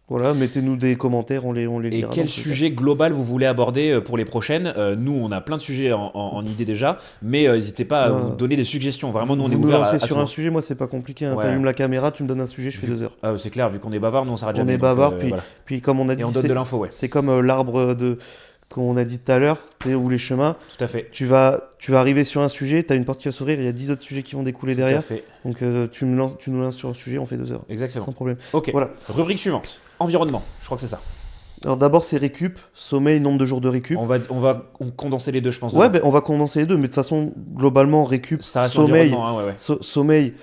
Voilà, mettez-nous des commentaires, on les Et lira. quel dans tous les sujet global vous voulez aborder pour les prochaines? Nous, on a plein de sujets en idée déjà, mais n'hésitez pas à cas. vous donner des suggestions. Vraiment, nous, on est Vous nous ouvert lancez à sur tout. un sujet, moi c'est pas compliqué. Hein. Ouais. T'allumes la caméra, tu me donnes un sujet, je fais 2 heures. C'est clair, vu qu'on est bavard, nous, on s'arrête On jamais. est donc, bavard, voilà. puis comme on a dit, on donne de l'info, ouais. c'est comme l'arbre qu'on a dit tout à l'heure, ou les chemins. Tout à fait. Tu vas arriver sur un sujet, tu as une porte qui va s'ouvrir, il y a 10 autres sujets qui vont découler Tout à derrière. fait. Donc tu nous lances sur un sujet, on fait 2 heures. Exactement. Sans problème. Ok. Voilà. Rubrique suivante. Environnement. Je crois que c'est ça. Alors d'abord c'est récup, sommeil, nombre de jours de récup. On va condenser les deux, je pense. Ouais, dedans. on va condenser les deux, mais de toute façon, globalement, récup, Ça reste sommeil, l'environnement, hein, ouais. sommeil,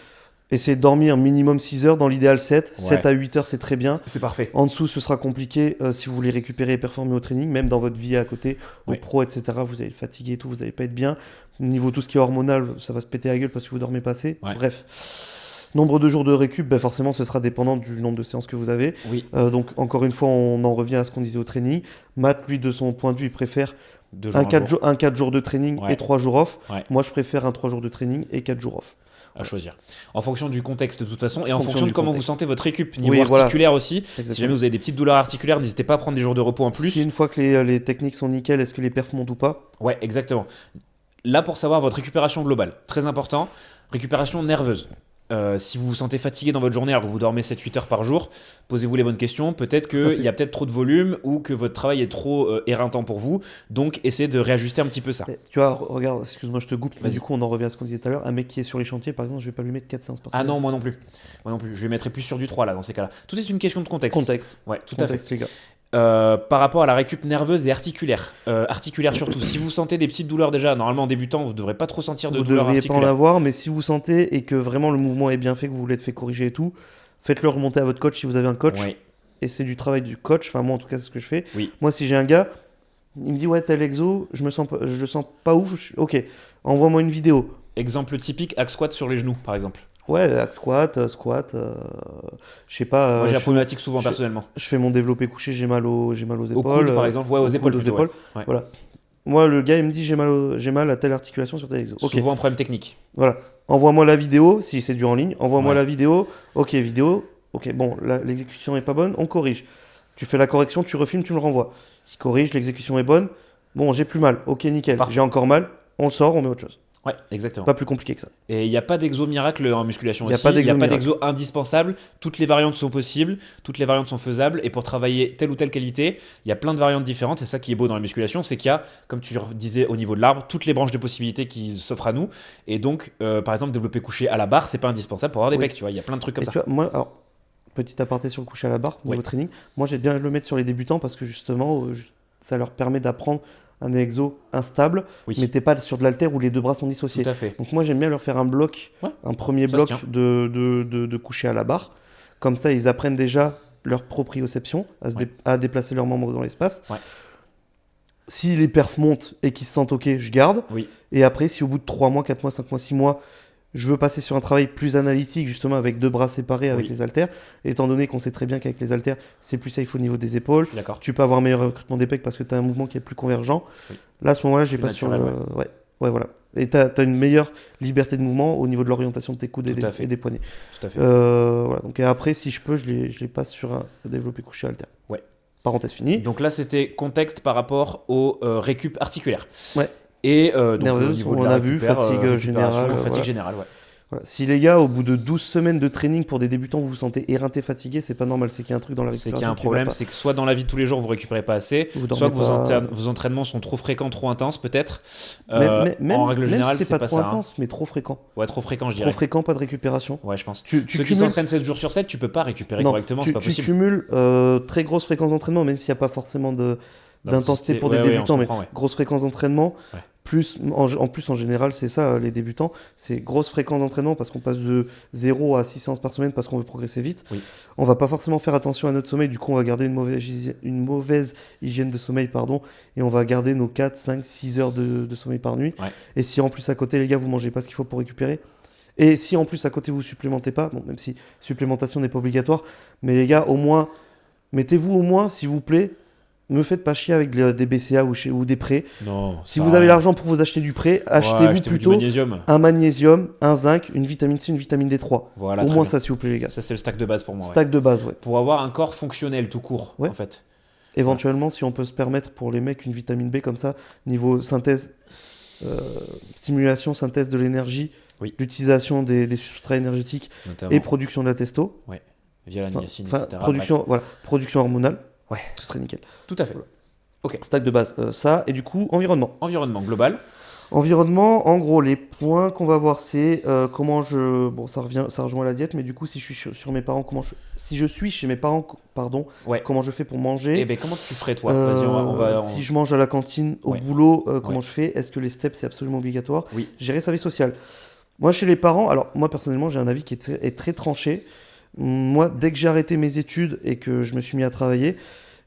essayer de dormir minimum 6 heures, dans l'idéal 7. Ouais. 7 à 8 heures, c'est très bien. C'est parfait. En dessous, ce sera compliqué si vous voulez récupérer et performer au training, même dans votre vie à côté, au Oui. pro, etc. Vous allez être fatigué et tout, vous n'allez pas être bien. Niveau tout ce qui est hormonal, ça va se péter la gueule parce que vous dormez pas assez. Ouais. Bref. Nombre de jours de récup, ben forcément, ce sera dépendant du nombre de séances que vous avez. Oui. Donc, encore une fois, on en revient à ce qu'on disait au training. Matt, lui, de son point de vue, il préfère 2 jours, un 4 jours de training Ouais. et 3 jours off. Ouais. Moi, je préfère un 3 jours de training et 4 jours off. à choisir. En fonction du contexte de toute façon, et en Fonction fonction de du comment contexte. vous sentez votre récup. Niveau Oui, voilà. articulaire aussi. Si Exactement. jamais vous avez des petites douleurs articulaires, n'hésitez pas à prendre des jours de repos en plus. Si une fois que les techniques sont nickel, est-ce que les perfs montent ou pas? Ouais, exactement. Là, pour savoir votre récupération globale, très important, récupération nerveuse. Si vous vous sentez fatigué dans votre journée alors que vous dormez 7-8 heures par jour, posez-vous les bonnes questions. Peut-être Tout à fait. qu'il y a peut-être trop de volume ou que votre travail est trop éreintant pour vous. Donc, essayez de réajuster un petit peu ça. Mais, tu vois, regarde, excuse-moi, je te coupe, mais Vas-y. du coup, on en revient à ce qu'on disait tout à l'heure. Un mec qui est sur les chantiers, par exemple, je vais pas lui mettre 4 séances par Ah semaine. non, moi non plus. Moi non plus. Je les mettrais plus sur du 3 là, dans ces cas-là. Tout est une question de contexte. Contexte. Ouais, tout à fait. Contexte, les gars. Par rapport à la récup nerveuse et articulaire. Articulaire surtout. Si vous sentez des petites douleurs déjà, normalement en débutant, vous ne devrez pas trop sentir de Vous douleurs devriez pas en articulaires. avoir, mais si vous sentez et que vraiment le mouvement est bien fait, que vous l'êtes fait corriger et tout, faites-le remonter à votre coach si vous avez un coach. Ouais. Et c'est du travail du coach. Enfin, moi, en tout cas, c'est ce que je fais. Oui. Moi, si j'ai un gars, il me dit, ouais, tel exo, je le sens pas ouf. Ok, envoie-moi une vidéo. Exemple typique, hack squat sur les genoux par exemple. Ouais, hack squat, je sais pas. Moi j'ai la je, problématique souvent je- personnellement. je fais mon développé couché, j'ai mal aux épaules. Au coude par exemple, ouais, aux épaules coudes, plutôt, ouais. Ouais. Voilà. Moi, le gars, il me dit, j'ai mal à telle articulation sur tel exo. Ok, Souvent un problème technique. voilà. Envoie-moi la vidéo, si c'est du en ligne. Envoie-moi Ouais. la vidéo. Ok, vidéo. Ok, bon, l'exécution est pas bonne, on corrige. Tu fais la correction, tu refilmes, tu me le renvoies. Il corrige, l'exécution est bonne. Bon, j'ai plus mal. Ok, nickel. Parfait. J'ai encore mal. On le sort, on met autre chose. Ouais, exactement. Pas plus compliqué que ça. Et il n'y a pas d'exo miracle en musculation Il y a aussi. pas Il n'y a d'exo pas miracle. d'exo indispensable. Toutes les variantes sont possibles, toutes les variantes sont faisables. Et pour travailler telle ou telle qualité, il y a plein de variantes différentes. C'est ça qui est beau dans la musculation, c'est qu'il y a, comme tu disais au niveau de l'arbre, toutes les branches de possibilités qui s'offrent à nous. Et donc, par exemple, développer couché à la barre, c'est pas indispensable pour avoir des Oui. pecs. Tu vois, il y a plein de trucs comme Et ça. tu vois, moi, alors, petit aparté sur le coucher à la barre, niveau Oui. training, moi j'aime bien le mettre sur les débutants parce que justement, ça leur permet d'apprendre un exo instable, Oui. mais t'es pas sur de l'haltère où les deux bras sont dissociés. Tout à fait. Donc moi j'aime bien leur faire un bloc, Ouais. un premier Ça se bloc tient. de coucher à la barre. Comme ça, ils apprennent déjà leur proprioception, à déplacer leurs membres dans l'espace. Ouais. Si les perfs montent et qu'ils se sentent OK, je garde. Oui. Et après, si au bout de 3 mois, 4 mois, 5 mois, 6 mois, je veux passer sur un travail plus analytique, justement avec deux bras séparés avec Oui. les haltères, étant donné qu'on sait très bien qu'avec les haltères, c'est plus safe au niveau des épaules. Je suis d'accord. Tu peux avoir un meilleur recrutement des pecs parce que tu as un mouvement qui est plus convergent. Oui. Là, à ce moment-là, j'ai Plus pas sur naturel, le. Ouais, voilà. Et tu as une meilleure liberté de mouvement au niveau de l'orientation de tes coudes Tout à fait. et des poignets. Tout à fait. Voilà. Donc, et après, si je peux, je les passe sur un développé couché haltère. Ouais. Parenthèse finie. Donc là, c'était contexte par rapport au récup articulaire. Ouais. Et donc, Nerveuse, au niveau de on la a vu, récupère, fatigue récupération, générale, Fatigue voilà. générale, ouais. Voilà. Si les gars, au bout de 12 semaines de training pour des débutants, vous vous sentez éreinté, fatigué, c'est pas normal. C'est qu'il y a un truc dans la C'est récupération. qu'il y a un qui va problème, pas. c'est que soit dans la vie de tous les jours, vous récupérez pas assez, Vous soit dormez que pas. vos entraînements sont trop fréquents, trop intenses, peut-être. Même, en règle même générale, si c'est pas trop ça, hein. intense, mais trop fréquent. Ouais, trop fréquent, je Trop dirais. fréquent, pas de récupération. Ouais, je pense. Tu Ceux qui cumules, s'entraînent 7 jours sur 7, tu peux pas récupérer non, correctement, c'est pas tu possible. cumules très grosse fréquence d'entraînement, même s'il n'y a pas forcément d'intensité pour des Ouais, ouais, on se débutants, mais comprend, ouais. grosse fréquence d'entraînement. Ouais. Plus, en plus, en général, c'est ça, les débutants, c'est grosse fréquence d'entraînement parce qu'on passe de 0 à 6 séances par semaine parce qu'on veut progresser vite. Oui. On va pas forcément faire attention à notre sommeil, du coup, on va garder une mauvaise hygiène de sommeil, pardon, et on va garder nos 4, 5, 6 heures de sommeil par nuit. Ouais. Et si en plus à côté, les gars, vous mangez pas ce qu'il faut pour récupérer, et si en plus à côté vous supplémentez pas, bon, même si supplémentation n'est pas obligatoire, mais les gars, au moins, mettez-vous au moins, s'il vous plaît, me faites pas chier avec des BCA ou des prêts. Non. Si vous avez l'argent pour vous acheter du prêt, achetez-vous plutôt un magnésium, un zinc, une vitamine C, une vitamine D3. Voilà, au moins ça, s'il vous plaît, les gars. Ça, c'est le stack de base pour moi. Stack de base, ouais. Pour avoir un corps fonctionnel tout court, en fait. Éventuellement, si on peut se permettre pour les mecs une vitamine B comme ça, niveau synthèse, stimulation, synthèse de l'énergie, l'utilisation des substrats énergétiques notamment. Et production de la testo. Ouais. Via la niacine, etc. Production hormonale. Ouais. Ce serait nickel. Tout à fait. Voilà. Ok. Stack de base, ça. Et du coup, environnement. Environnement global. Environnement, en gros, les points qu'on va voir, c'est comment je... Bon, ça rejoint la diète, mais du coup, si je suis sur mes parents, si je suis chez mes parents, comment je fais pour manger. Eh ben, comment tu ferais, toi? Vas-y, Si je mange à la cantine, au boulot, comment je fais? Est-ce que les steps, c'est absolument obligatoire? Oui. Gérer sa vie sociale. Moi, chez les parents, alors, moi, personnellement, j'ai un avis qui est très tranché. Moi, dès que j'ai arrêté mes études et que je me suis mis à travailler,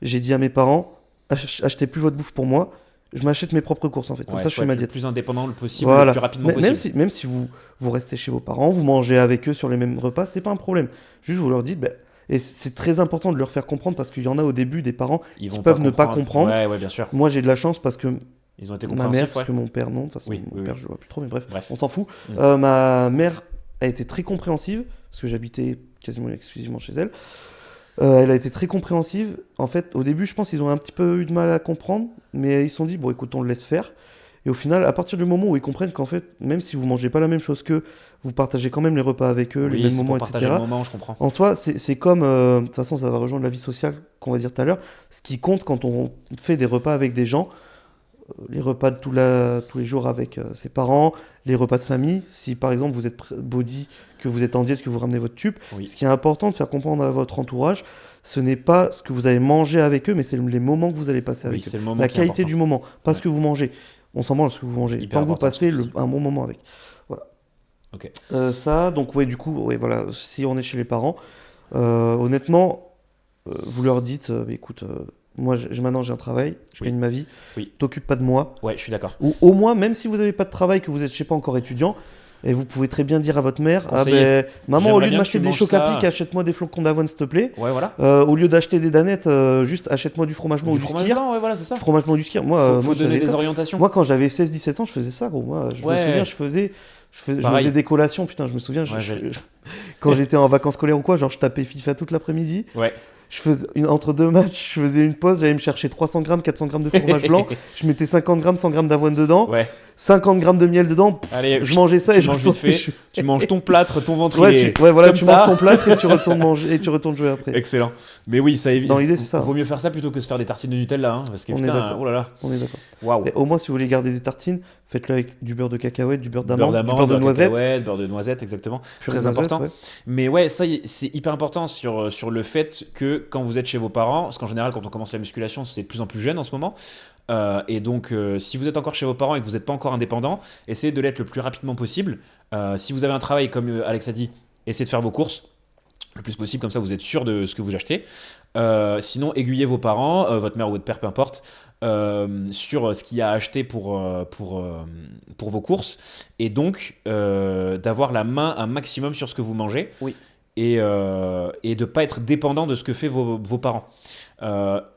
j'ai dit à mes parents, achetez plus votre bouffe pour moi, je m'achète mes propres courses en fait. Comme ça, je fais ma diète. Le plus indépendant le possible, le plus rapidement possible. Même si vous restez chez vos parents, vous mangez avec eux sur les mêmes repas, c'est pas un problème. Juste, vous leur dites, et c'est très important de leur faire comprendre parce qu'il y en a au début des parents qui peuvent ne pas comprendre. Ouais, bien sûr. Moi, j'ai de la chance parce que ils ont été ma mère, parce que mon père non, mon père je vois plus trop, mais bref. on s'en fout. Ma mère a été très compréhensive parce que j'habitais quasiment exclusivement chez elle. Elle a été très compréhensive. En fait, au début, je pense qu'ils ont un petit peu eu de mal à comprendre, mais ils se sont dit, bon, écoute, on le laisse faire. Et au final, à partir du moment où ils comprennent qu'en fait, même si vous mangez pas la même chose qu'eux, vous partagez quand même les repas avec eux, les mêmes moments, etc. Le moment, je comprends. En soi, c'est comme, de toute façon, ça va rejoindre la vie sociale qu'on va dire tout à l'heure. Ce qui compte quand on fait des repas avec des gens, les repas de tous les jours avec ses parents, les repas de famille. Si par exemple vous êtes body, que vous êtes en diète, que vous ramenez votre tube, ce qui est important de faire comprendre à votre entourage, ce n'est pas ce que vous allez manger avec eux, mais c'est les moments que vous allez passer avec eux. La qualité du moment, pas ce que vous mangez. On s'en branle ce que vous mangez. Tant que vous passez un bon moment avec. Voilà. Okay. Ça, donc du coup, voilà, si on est chez les parents, honnêtement, vous leur dites, écoute. Moi, maintenant, j'ai un travail, je gagne ma vie. T'occupes pas de moi. Ouais, je suis d'accord. Ou au moins, même si vous n'avez pas de travail, que vous êtes, je sais pas, encore étudiant, et vous pouvez très bien dire à votre mère, maman, au lieu de m'acheter des chocs à pic, achète-moi des flocons d'avoine, s'il te plaît. Ouais, voilà. Au lieu d'acheter des danettes, juste achète-moi du fromage blanc ou du skyr. Ouais, voilà, c'est ça. Du fromage blanc ou du skyr. Moi, faut donner des orientations. Moi, quand j'avais 16-17 ans, je faisais ça, gros. Moi, je me souviens, je faisais des collations. Putain, je me souviens, quand j'étais en vacances scolaires ou quoi, genre, je tapais FIFA toute l'après-midi. Ouais. Je faisais entre deux matchs, je faisais une pause, j'allais me chercher 300 grammes, 400 grammes de fromage blanc, je mettais 50 grammes, 100 grammes d'avoine dedans, 50 grammes de miel dedans, allez, je mangeais ça et je retournais. Tu manges ton plâtre, ton ventrier. Tu manges ton plâtre et tu retournes manger et tu retournes jouer après. Excellent. Mais oui, ça évite. Dans l'idée, c'est ça. Vaut mieux faire ça plutôt que se faire des tartines de Nutella, hein, parce que putain, oh là là. On est d'accord. Waouh. Au moins, si vous voulez garder des tartines, faites-le avec du beurre de cacahuète, du beurre d'amande, du beurre de noisette. Beurre de noisette, exactement. Très important. Mais ouais, ça, c'est hyper important sur le fait que quand vous êtes chez vos parents, parce qu'en général, quand on commence la musculation, c'est de plus en plus jeune en ce moment. Et donc, si vous êtes encore chez vos parents et que vous n'êtes pas encore indépendant, essayez de l'être le plus rapidement possible. Si vous avez un travail, comme Alex a dit, essayez de faire vos courses le plus possible, comme ça vous êtes sûr de ce que vous achetez. Sinon, aiguillez vos parents, votre mère ou votre père, peu importe, sur ce qu'il y a à acheter pour vos courses. Et donc, d'avoir la main un maximum sur ce que vous mangez. Oui. Et de ne pas être dépendant de ce que fait vos parents.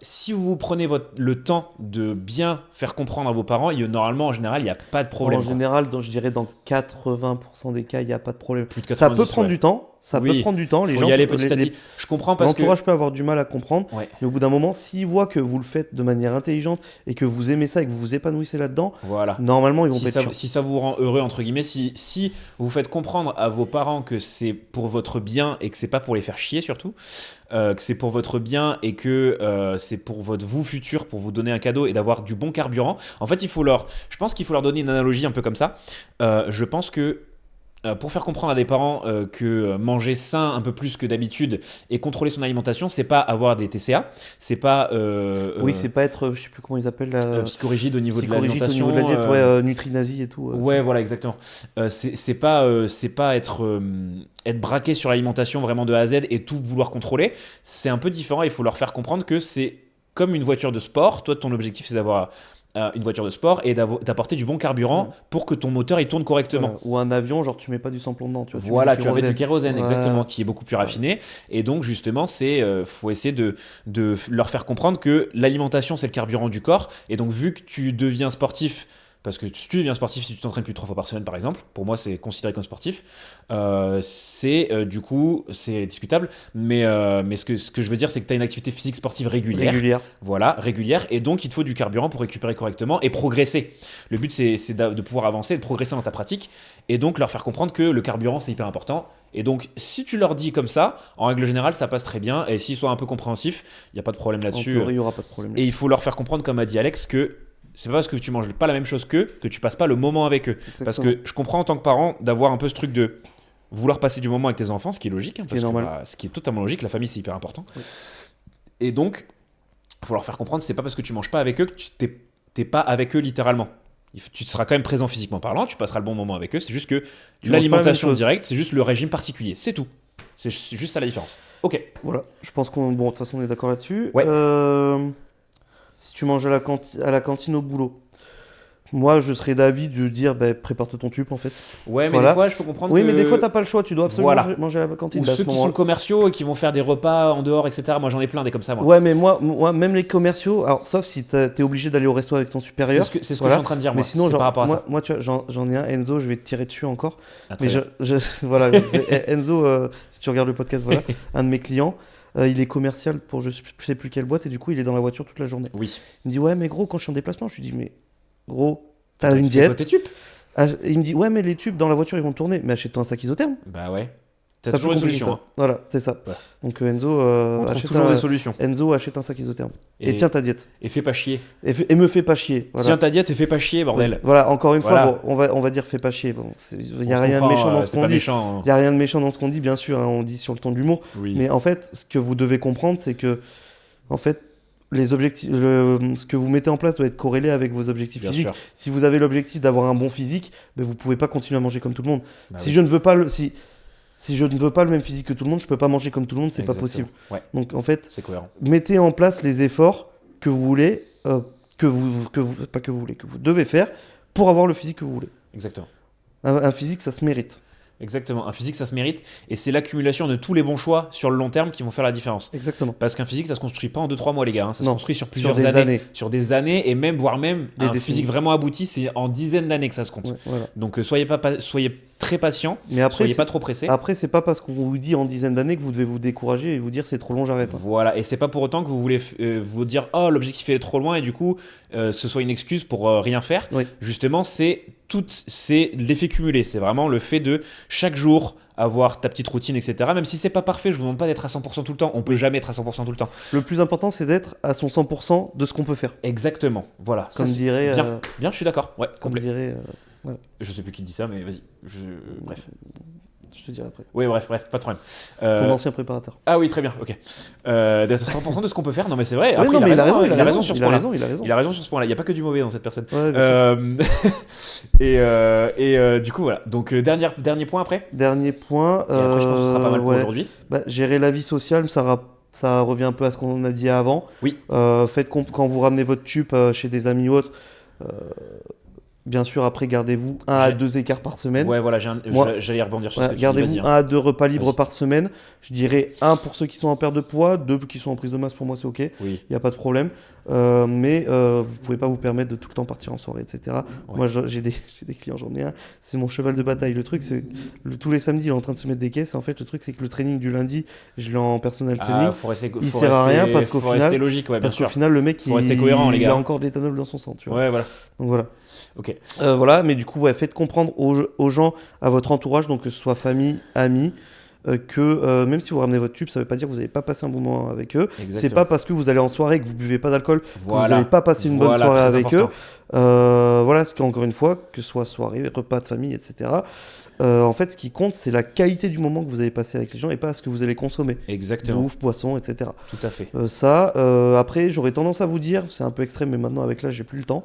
Si vous prenez le temps de bien faire comprendre à vos parents, normalement, en général, il n'y a pas de problème. En général, je dirais dans 80% des cas, il n'y a pas de problème. Plus de 90, ça peut prendre du temps. Peut prendre du temps. Les gens, y aller petit à petit. Je comprends parce que l'entourage peut avoir du mal à comprendre. Ouais. Mais au bout d'un moment, s'ils voient que vous le faites de manière intelligente et que vous aimez ça et que vous vous épanouissez là-dedans, normalement, ils vont être chiants. Si ça vous rend heureux, entre guillemets, si vous faites comprendre à vos parents que c'est pour votre bien et que c'est pas pour les faire chier surtout, que c'est pour votre bien et que c'est pour votre vous futur, pour vous donner un cadeau et d'avoir du bon carburant. En fait, je pense qu'il faut leur donner une analogie un peu comme ça. Je pense que pour faire comprendre à des parents que manger sain un peu plus que d'habitude et contrôler son alimentation, c'est pas avoir des TCA, c'est pas c'est pas être, je sais plus comment ils appellent psychorigide au niveau de l'alimentation, au niveau de la diète, nutrinazie et tout. Ouais, voilà, exactement. C'est pas être braqué sur l'alimentation vraiment de A à Z et tout vouloir contrôler. C'est un peu différent. Il faut leur faire comprendre que c'est comme une voiture de sport. Toi, ton objectif, c'est d'avoir une voiture de sport et d'apporter du bon carburant pour que ton moteur il tourne correctement. Voilà. Ou un avion, genre tu mets pas du samplon dedans, tu vois. Voilà, tu vas mettre du kérosène, Ouais. exactement, qui est beaucoup plus raffiné. Et donc, justement, faut essayer de leur faire comprendre que l'alimentation, c'est le carburant du corps. Et donc, vu que tu deviens sportif, parce que si tu deviens sportif, si tu t'entraînes plus de 3 fois par semaine, par exemple, pour moi, c'est considéré comme sportif, du coup, c'est discutable. Mais ce que je veux dire, c'est que tu as une activité physique sportive régulière. Voilà, régulière. Et donc, il te faut du carburant pour récupérer correctement et progresser. Le but, c'est de pouvoir avancer, de progresser dans ta pratique. Et donc, leur faire comprendre que le carburant, c'est hyper important. Et donc, si tu leur dis comme ça, en règle générale, ça passe très bien. Et s'ils sont un peu compréhensifs, il n'y a pas de problème là-dessus. En théorie, il n'y aura pas de problème. Et il faut leur faire comprendre, comme a dit Alex, que c'est pas parce que tu manges pas la même chose qu'eux que tu passes pas le moment avec eux. Exactement. Parce que je comprends en tant que parent d'avoir un peu ce truc de vouloir passer du moment avec tes enfants, ce qui est logique. Ce qui est normal. Ce qui est totalement logique. La famille, c'est hyper important. Oui. Et donc, il faut leur faire comprendre que c'est pas parce que tu manges pas avec eux que tu t'es pas avec eux littéralement. Tu seras quand même présent physiquement parlant, tu passeras le bon moment avec eux. C'est juste que l'alimentation directe, c'est juste le régime particulier. C'est tout. C'est juste ça la différence. Ok. Voilà, je pense qu'on. Bon, de toute façon, on est d'accord là-dessus. Ouais. Si tu manges à la cantine au boulot, moi, je serais d'avis de dire prépare-toi ton tube en fait. Ouais, mais des fois, je peux comprendre Oui, que... mais des fois, t'as pas le choix, tu dois absolument manger à la cantine. Ou ceux qui sont commerciaux et qui vont faire des repas en dehors, etc. Moi, j'en ai plein des comme ça, moi. Ouais, mais moi, même les commerciaux, alors sauf si t'es obligé d'aller au resto avec ton supérieur. C'est ce que je suis en train de dire, moi. Mais sinon, par rapport à ça. Moi, tu vois, j'en ai un, Enzo, je vais te tirer dessus encore. Ah, mais voilà, Enzo, si tu regardes le podcast, voilà, un de mes clients. Il est commercial pour je sais plus quelle boîte et du coup il est dans la voiture toute la journée. Oui. Il me dit ouais mais gros quand je suis en déplacement je lui dis mais gros t'as une diète. Tes tubes. Il me dit ouais mais les tubes dans la voiture ils vont tourner mais achète-toi un sac isotherme. Bah ouais. T'as toujours une solution. Hein. Voilà c'est ça. Ouais. Donc Enzo achète toujours des solutions. Enzo achète un sac isotherme et tiens ta diète. Et fais pas chier. Et me fais pas chier. Voilà. Tiens ta diète et fais pas chier bordel. Ouais. Voilà encore une fois bon, on va dire fais pas chier. Bon il y a rien de méchant dans ce qu'on dit. Il y a rien de méchant dans ce qu'on dit bien sûr hein, on dit sur le ton de l'humour. Oui. Mais en fait ce que vous devez comprendre c'est que en fait les objectifs, ce que vous mettez en place doit être corrélé avec vos objectifs physiques. Sûr. Si vous avez l'objectif d'avoir un bon physique, vous pouvez pas continuer à manger comme tout le monde. Bah si je ne veux pas si je ne veux pas le même physique que tout le monde, je peux pas manger comme tout le monde, c'est pas possible. Ouais. Donc en fait, c'est cohérent. Mettez en place les efforts que vous voulez, que vous devez faire pour avoir le physique que vous voulez. Exactement. Un physique, ça se mérite. Exactement, un physique ça se mérite et c'est l'accumulation de tous les bons choix sur le long terme qui vont faire la différence. Exactement. Parce qu'un physique ça se construit pas en 2-3 mois les gars, hein. Ça se construit sur plusieurs années. Sur des années et même voire même un physique vraiment abouti c'est en dizaines d'années que ça se compte. Ouais, voilà. Donc soyez très patient, mais après, soyez pas trop pressé. Après c'est pas parce qu'on vous dit en dizaines d'années que vous devez vous décourager et vous dire c'est trop long j'arrête. Voilà et c'est pas pour autant que vous voulez vous dire oh l'objectif est trop loin et du coup que ce soit une excuse pour rien faire. Oui. Justement c'est l'effet cumulé, c'est vraiment le fait de chaque jour avoir ta petite routine, etc. Même si c'est pas parfait, je vous demande pas d'être à 100% tout le temps. On peut jamais être à 100% tout le temps. Le plus important, c'est d'être à son 100% de ce qu'on peut faire. Exactement. Voilà. Comme ça, dirait. Bien, je suis d'accord. Ouais, comme complet. Dirait, voilà. Je sais plus qui dit ça, mais vas-y. Bref. Je te dirai après. Oui, bref, pas de problème. Ton ancien préparateur. Ah oui, très bien, ok. D'être à 100% de ce qu'on peut faire, non mais c'est vrai. Après, non, mais il a raison sur ce point-là. Il a raison sur ce point-là. Il n'y a pas que du mauvais dans cette personne. Ouais, et du coup, voilà. Donc, dernier point après. Dernier point. Et après, je pense que ce sera pas mal pour aujourd'hui. Gérer la vie sociale, ça revient un peu à ce qu'on a dit avant. Oui. Faites quand vous ramenez votre tube chez des amis ou autres. Bien sûr, après, gardez-vous 1 à 2 écarts par semaine. Ouais, voilà, j'allais rebondir sur ce que tu dis. Gardez-vous 1 à 2 repas libres par semaine. Je dirais 1 pour ceux qui sont en perte de poids, 2 qui sont en prise de masse, pour moi c'est ok. Oui. Il n'y a pas de problème. Mais vous ne pouvez pas vous permettre de tout le temps partir en soirée, etc. Ouais. Moi, j'ai des clients, j'en ai un. C'est mon cheval de bataille. Le truc, c'est tous les samedis, il est en train de se mettre des caisses. En fait, le truc, c'est que le training du lundi, je l'ai en personal training. Il sert à rien parce qu'au final, logique, ouais, qu'au final, le mec, il a encore de l'éthanol dans son sang. Tu vois. Ouais, voilà. Donc voilà. Ok. Voilà, mais du coup, faites comprendre aux gens, à votre entourage, donc que ce soit famille, amis, que même si vous ramenez votre tube, ça ne veut pas dire que vous n'allez pas passer un bon moment avec eux. C'est pas parce que vous allez en soirée que vous buvez pas d'alcool que vous n'allez pas passer une bonne soirée avec eux. Voilà, ce qu'encore une fois, que ce soit soirée, repas de famille, etc. En fait, ce qui compte, c'est la qualité du moment que vous allez passer avec les gens et pas ce que vous allez consommer. Exactement. Bouffe, boisson, etc. Tout à fait. Après, j'aurais tendance à vous dire, c'est un peu extrême, mais maintenant avec l'âge, j'ai plus le temps.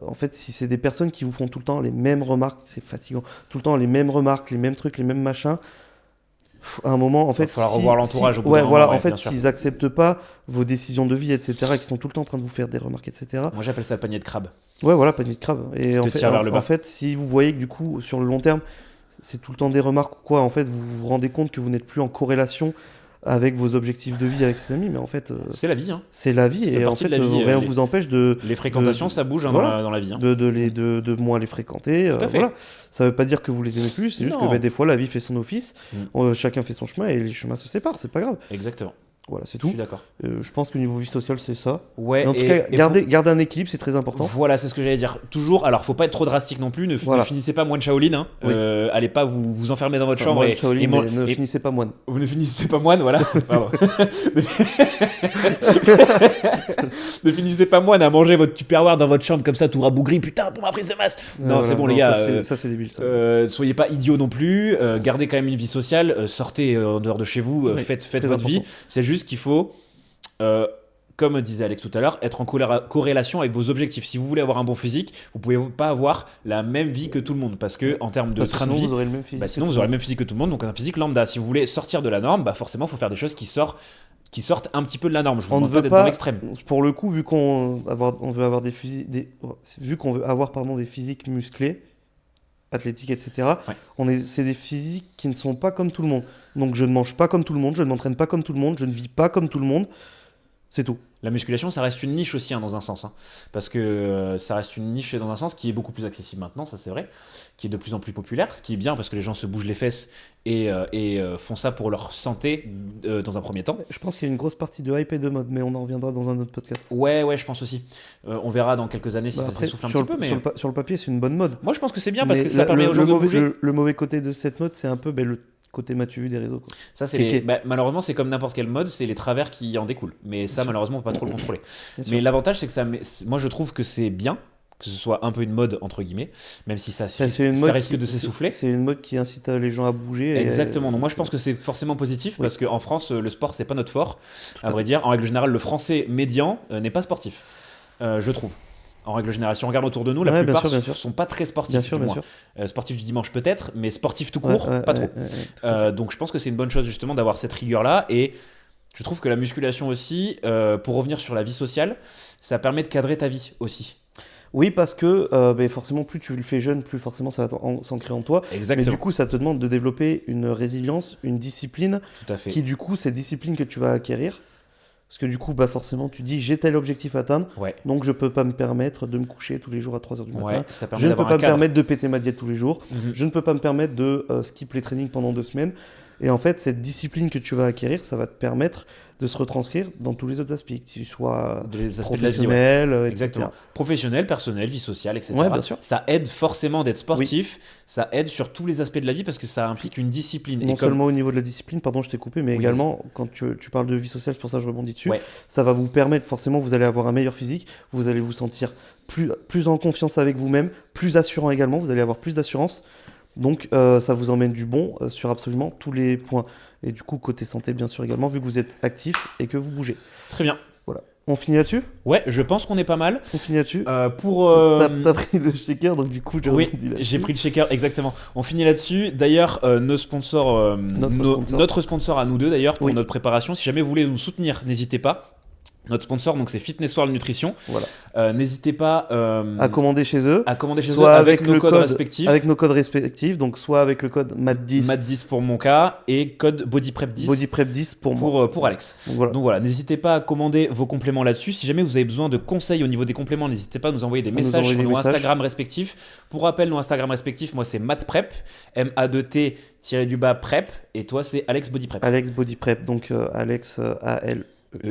En fait, si c'est des personnes qui vous font tout le temps les mêmes remarques, c'est fatigant. Tout le temps les mêmes remarques, les mêmes trucs, les mêmes machins. À un moment, en fait, va falloir revoir l'entourage au bout ouais, d'un voilà, moment, en fait, bien sûr. s'ils acceptent pas vos décisions de vie, etc., qui sont tout le temps en train de vous faire des remarques, etc. Moi, j'appelle ça le panier de crabe. Ouais, voilà, panier de crabe. Et Qui te en fait, tire vers le bas. si vous voyez que du coup, sur le long terme, c'est tout le temps des remarques ou quoi, en fait, vous vous rendez compte que vous n'êtes plus en corrélation avec vos objectifs de vie avec ses amis, mais en fait, C'est la vie, hein. c'est la vie Ça fait et en partie fait, de la vie, rien les- vous empêche de, Les fréquentations, de- ça bouge hein, voilà. dans la vie. Hein. de moins les fréquenter. Tout à fait. Voilà. Ça veut pas dire que vous les aimez plus, c'est juste Non. que des fois la vie fait son office, Mm. chacun fait son chemin et les chemins se séparent, c'est pas grave. Exactement. Voilà, c'est Je tout. suis d'accord. Je pense que niveau vie sociale, c'est ça. Ouais, Mais en tout cas, garder un équilipe, c'est très important. Voilà, c'est ce que j'allais dire. Toujours, alors faut pas être trop drastique non plus, ne Voilà. finissez pas moine Shaolin. Hein. Oui. Allez pas vous enfermer dans votre Enfin, chambre moine et, Shaolin, et man- mais ne et- finissez pas moine. Vous ne finissez pas moine, voilà. Pardon. Ne finissez pas moine à manger votre tupperware dans votre chambre comme ça, tout rabougri, putain, pour ma prise de masse. Non, Voilà. c'est bon, les gars. Ça, c'est débile. Ça. Soyez pas idiots non plus, gardez quand même une vie sociale, sortez en dehors de chez vous, Oui, faites très votre vie. important. C'est juste qu'il faut, comme disait Alex tout à l'heure, être en corrélation avec vos objectifs. Si vous voulez avoir un bon physique, vous pouvez pas avoir la même vie que tout le monde parce que en termes de Parce que train de sinon, vie, vous aurez le même physique. bah, sinon vous aurez le même physique que tout le monde, donc un physique lambda. Si vous voulez sortir de la norme, bah forcément il faut faire des choses qui sortent un petit peu de la norme. Je vous On ne demande pas veut d'être pas, dans l'extrême. pour le coup, vu qu'on veut avoir vu qu'on veut avoir des physiques musclés, athlétiques, etc. Ouais. C'est des physiques qui ne sont pas comme tout le monde. Donc je ne mange pas comme tout le monde, je ne m'entraîne pas comme tout le monde, je ne vis pas comme tout le monde. C'est tout. La musculation, ça reste une niche aussi, hein, dans un sens. Hein. Parce que ça reste une niche dans un sens qui est beaucoup plus accessible maintenant, ça c'est vrai, qui est de plus en plus populaire, ce qui est bien parce que les gens se bougent les fesses et font ça pour leur santé dans un premier temps. Je pense qu'il y a une grosse partie de hype et de mode, mais on en reviendra dans un autre podcast. Ouais, je pense aussi. On verra dans quelques années si Bah ça après, s'essouffle un sur petit peu. Mais sur le papier, c'est une bonne mode. moi, je pense que c'est bien parce Mais que ça permet aux gens de bouger. le mauvais côté de cette mode, c'est un peu le côté m'as-tu vu des réseaux. Quoi. Ça, c'est Kéké. malheureusement, c'est comme n'importe quelle mode, c'est les travers qui en découlent. Mais ça, sûr. malheureusement, on peut pas trop le contrôler. Bien sûr. Mais l'avantage, c'est que moi, je trouve que c'est bien que ce soit un peu une mode entre guillemets, même si ça, Enfin, c'est une mode risque de s'essouffler. C'est une mode qui incite les gens à bouger. Exactement. Donc moi, je pense que c'est forcément positif Oui. parce qu'en France, le sport, c'est pas notre fort. à À vrai dire, en règle générale, le français médian n'est pas sportif, je trouve. En règle générale, si on regarde autour de nous, la Ouais, bien plupart sûr, bien sûr. sont pas très sportifs, Bien sûr, du bien moins. sûr. Sportifs du dimanche peut-être, mais sportifs tout court, pas trop. tout à fait. Donc je pense que c'est une bonne chose justement d'avoir cette rigueur-là. Et je trouve que la musculation aussi, pour revenir sur la vie sociale, ça permet de cadrer ta vie aussi. Oui, parce que forcément, plus tu le fais jeune, plus forcément ça va s'ancrer en toi. Exactement. Mais du coup, ça te demande de développer une résilience, une discipline, Tout à fait. qui du coup, cette discipline que tu vas acquérir, parce que du coup, forcément, tu dis j'ai tel objectif à atteindre, Ouais. donc je peux pas me permettre de me coucher tous les jours à 3h du matin. Ouais, ça permet Je ne peux d'avoir pas un me cadre. permettre de péter ma diète tous les jours. Mhm. Je ne peux pas me permettre de skip les trainings pendant 2 semaines. Et en fait, cette discipline que tu vas acquérir, ça va te permettre de se retranscrire dans tous les autres aspects, que tu sois Des aspects de la vie, ouais. professionnel, etc. Exactement. Professionnel, personnel, vie sociale, etc. Ouais, bien sûr. Ça aide forcément d'être sportif. Ça aide sur tous les aspects de la vie parce que ça implique une discipline. Non Et comme- seulement au niveau de la discipline, pardon, je t'ai coupé, mais Oui, également, quand tu parles de vie sociale, c'est pour ça que je rebondis dessus, Ouais. ça va vous permettre, forcément, vous allez avoir un meilleur physique, vous allez vous sentir plus en confiance avec vous-même, plus assurant également, vous allez avoir plus d'assurance. Donc, ça vous emmène du bon sur absolument tous les points. Et du coup, côté santé, bien sûr, également, vu que vous êtes actif et que vous bougez. Très bien. Voilà. On finit là-dessus Ouais, je pense qu'on est pas mal. On finit là-dessus Pour. T'as pris le shaker, donc du coup, j'ai Oui, rebondi là-dessus. j'ai pris le shaker, exactement. On finit là-dessus. D'ailleurs, nos sponsors, notre sponsor à nous deux, d'ailleurs, pour Oui. notre préparation, si jamais vous voulez nous soutenir, n'hésitez pas. Notre sponsor, donc c'est Fitness World Nutrition. Voilà. N'hésitez pas À commander chez eux. à commander chez eux Soit avec avec nos le codes code- respectifs. Avec nos codes respectifs, donc soit avec le code MAT10, MAT10 pour mon cas et code BodyPrep10 BodyPrep10 pour moi. pour Alex. Donc voilà. Donc voilà, n'hésitez pas à commander vos compléments là-dessus. Si jamais vous avez besoin de conseils au niveau des compléments, n'hésitez pas à nous envoyer des nous messages envoyer sur des nos messages. Instagram respectifs. Pour rappel, nos Instagram respectifs, moi c'est MatPrep, MA2T-prep, et toi c'est Alex BodyPrep. Alex BodyPrep, donc Alex ALEX,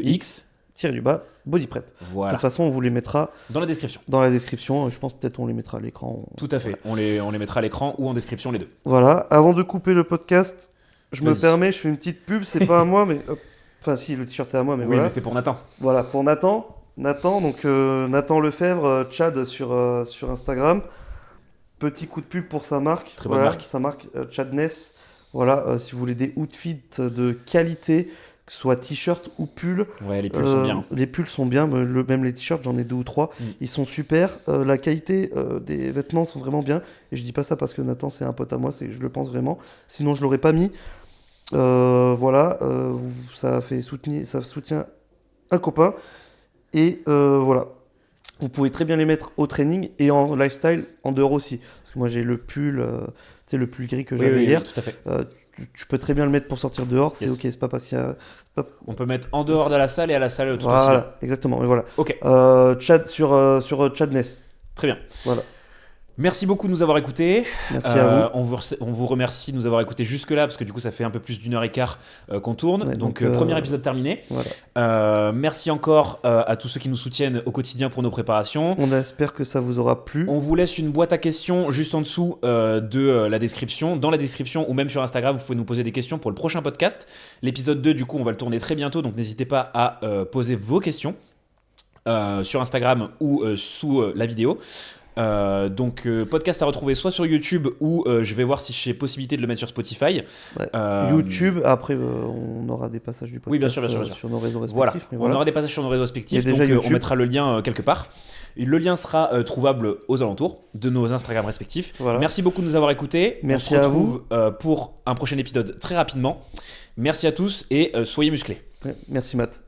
X, tiré du bas, BodyPrep. De voilà, toute façon, on vous les mettra dans la description. dans la description. Je pense peut-être on les mettra à l'écran. Tout à fait, on les mettra à l'écran ou en description les deux. Voilà. Avant de couper le podcast, je me Vas-y. permets, je fais une petite pub. C'est pas à moi, mais hop. Enfin, si, le t-shirt est à moi, mais Oui, voilà. mais c'est pour Nathan. Voilà, pour Nathan. Donc Nathan Lefebvre, Chad sur Instagram. Petit coup de pub pour sa marque. Très bonne Voilà, marque. sa marque Chadness. Voilà, si vous voulez des outfits de qualité, que ce soit t-shirt ou pull. Ouais, les pulls sont bien. Les pulls sont bien, même les t-shirts, j'en ai 2 ou 3. Mm. Ils sont super. La qualité des vêtements sont vraiment bien. Et je dis pas ça parce que Nathan, c'est un pote à moi, je le pense vraiment. Sinon, je l'aurais pas mis. Voilà, ça soutient un copain. Et voilà. Vous pouvez très bien les mettre au training et en lifestyle en dehors aussi. Parce que moi j'ai le pull, tu sais, le pull gris que j'avais hier. Tout à fait. Tu peux très bien le mettre pour sortir dehors, c'est Yes. ok, c'est pas parce qu'il y a. On peut mettre en dehors de la salle et à la salle tout aussi. Voilà, exactement, mais voilà. Ok, Chad sur Chadness. très bien. Voilà. Merci beaucoup de nous avoir écoutés. Merci à vous. On vous remercie de nous avoir écoutés jusque-là, parce que du coup, ça fait un peu plus d'1h15 qu'on tourne. Ouais, donc, donc, premier épisode terminé. Voilà. Merci encore à tous ceux qui nous soutiennent au quotidien pour nos préparations. On espère que ça vous aura plu. On vous laisse une boîte à questions juste en dessous de la description. Dans la description ou même sur Instagram, vous pouvez nous poser des questions pour le prochain podcast. L'épisode 2, du coup, on va le tourner très bientôt, donc n'hésitez pas à poser vos questions sur Instagram ou sous la vidéo. Donc podcast à retrouver soit sur YouTube ou je vais voir si j'ai possibilité de le mettre sur Spotify. Ouais. YouTube, après on aura des passages du podcast oui, bien sûr. sur nos réseaux respectifs. Voilà. Mais On voilà. aura des passages sur nos réseaux respectifs, Il y a déjà donc on YouTube. mettra le lien quelque part. Et le lien sera trouvable aux alentours de nos Instagram respectifs. Voilà. Merci beaucoup de nous avoir écoutés. Merci on se à retrouve pour un prochain épisode très rapidement. Merci à tous et soyez musclés. Ouais, merci Matt.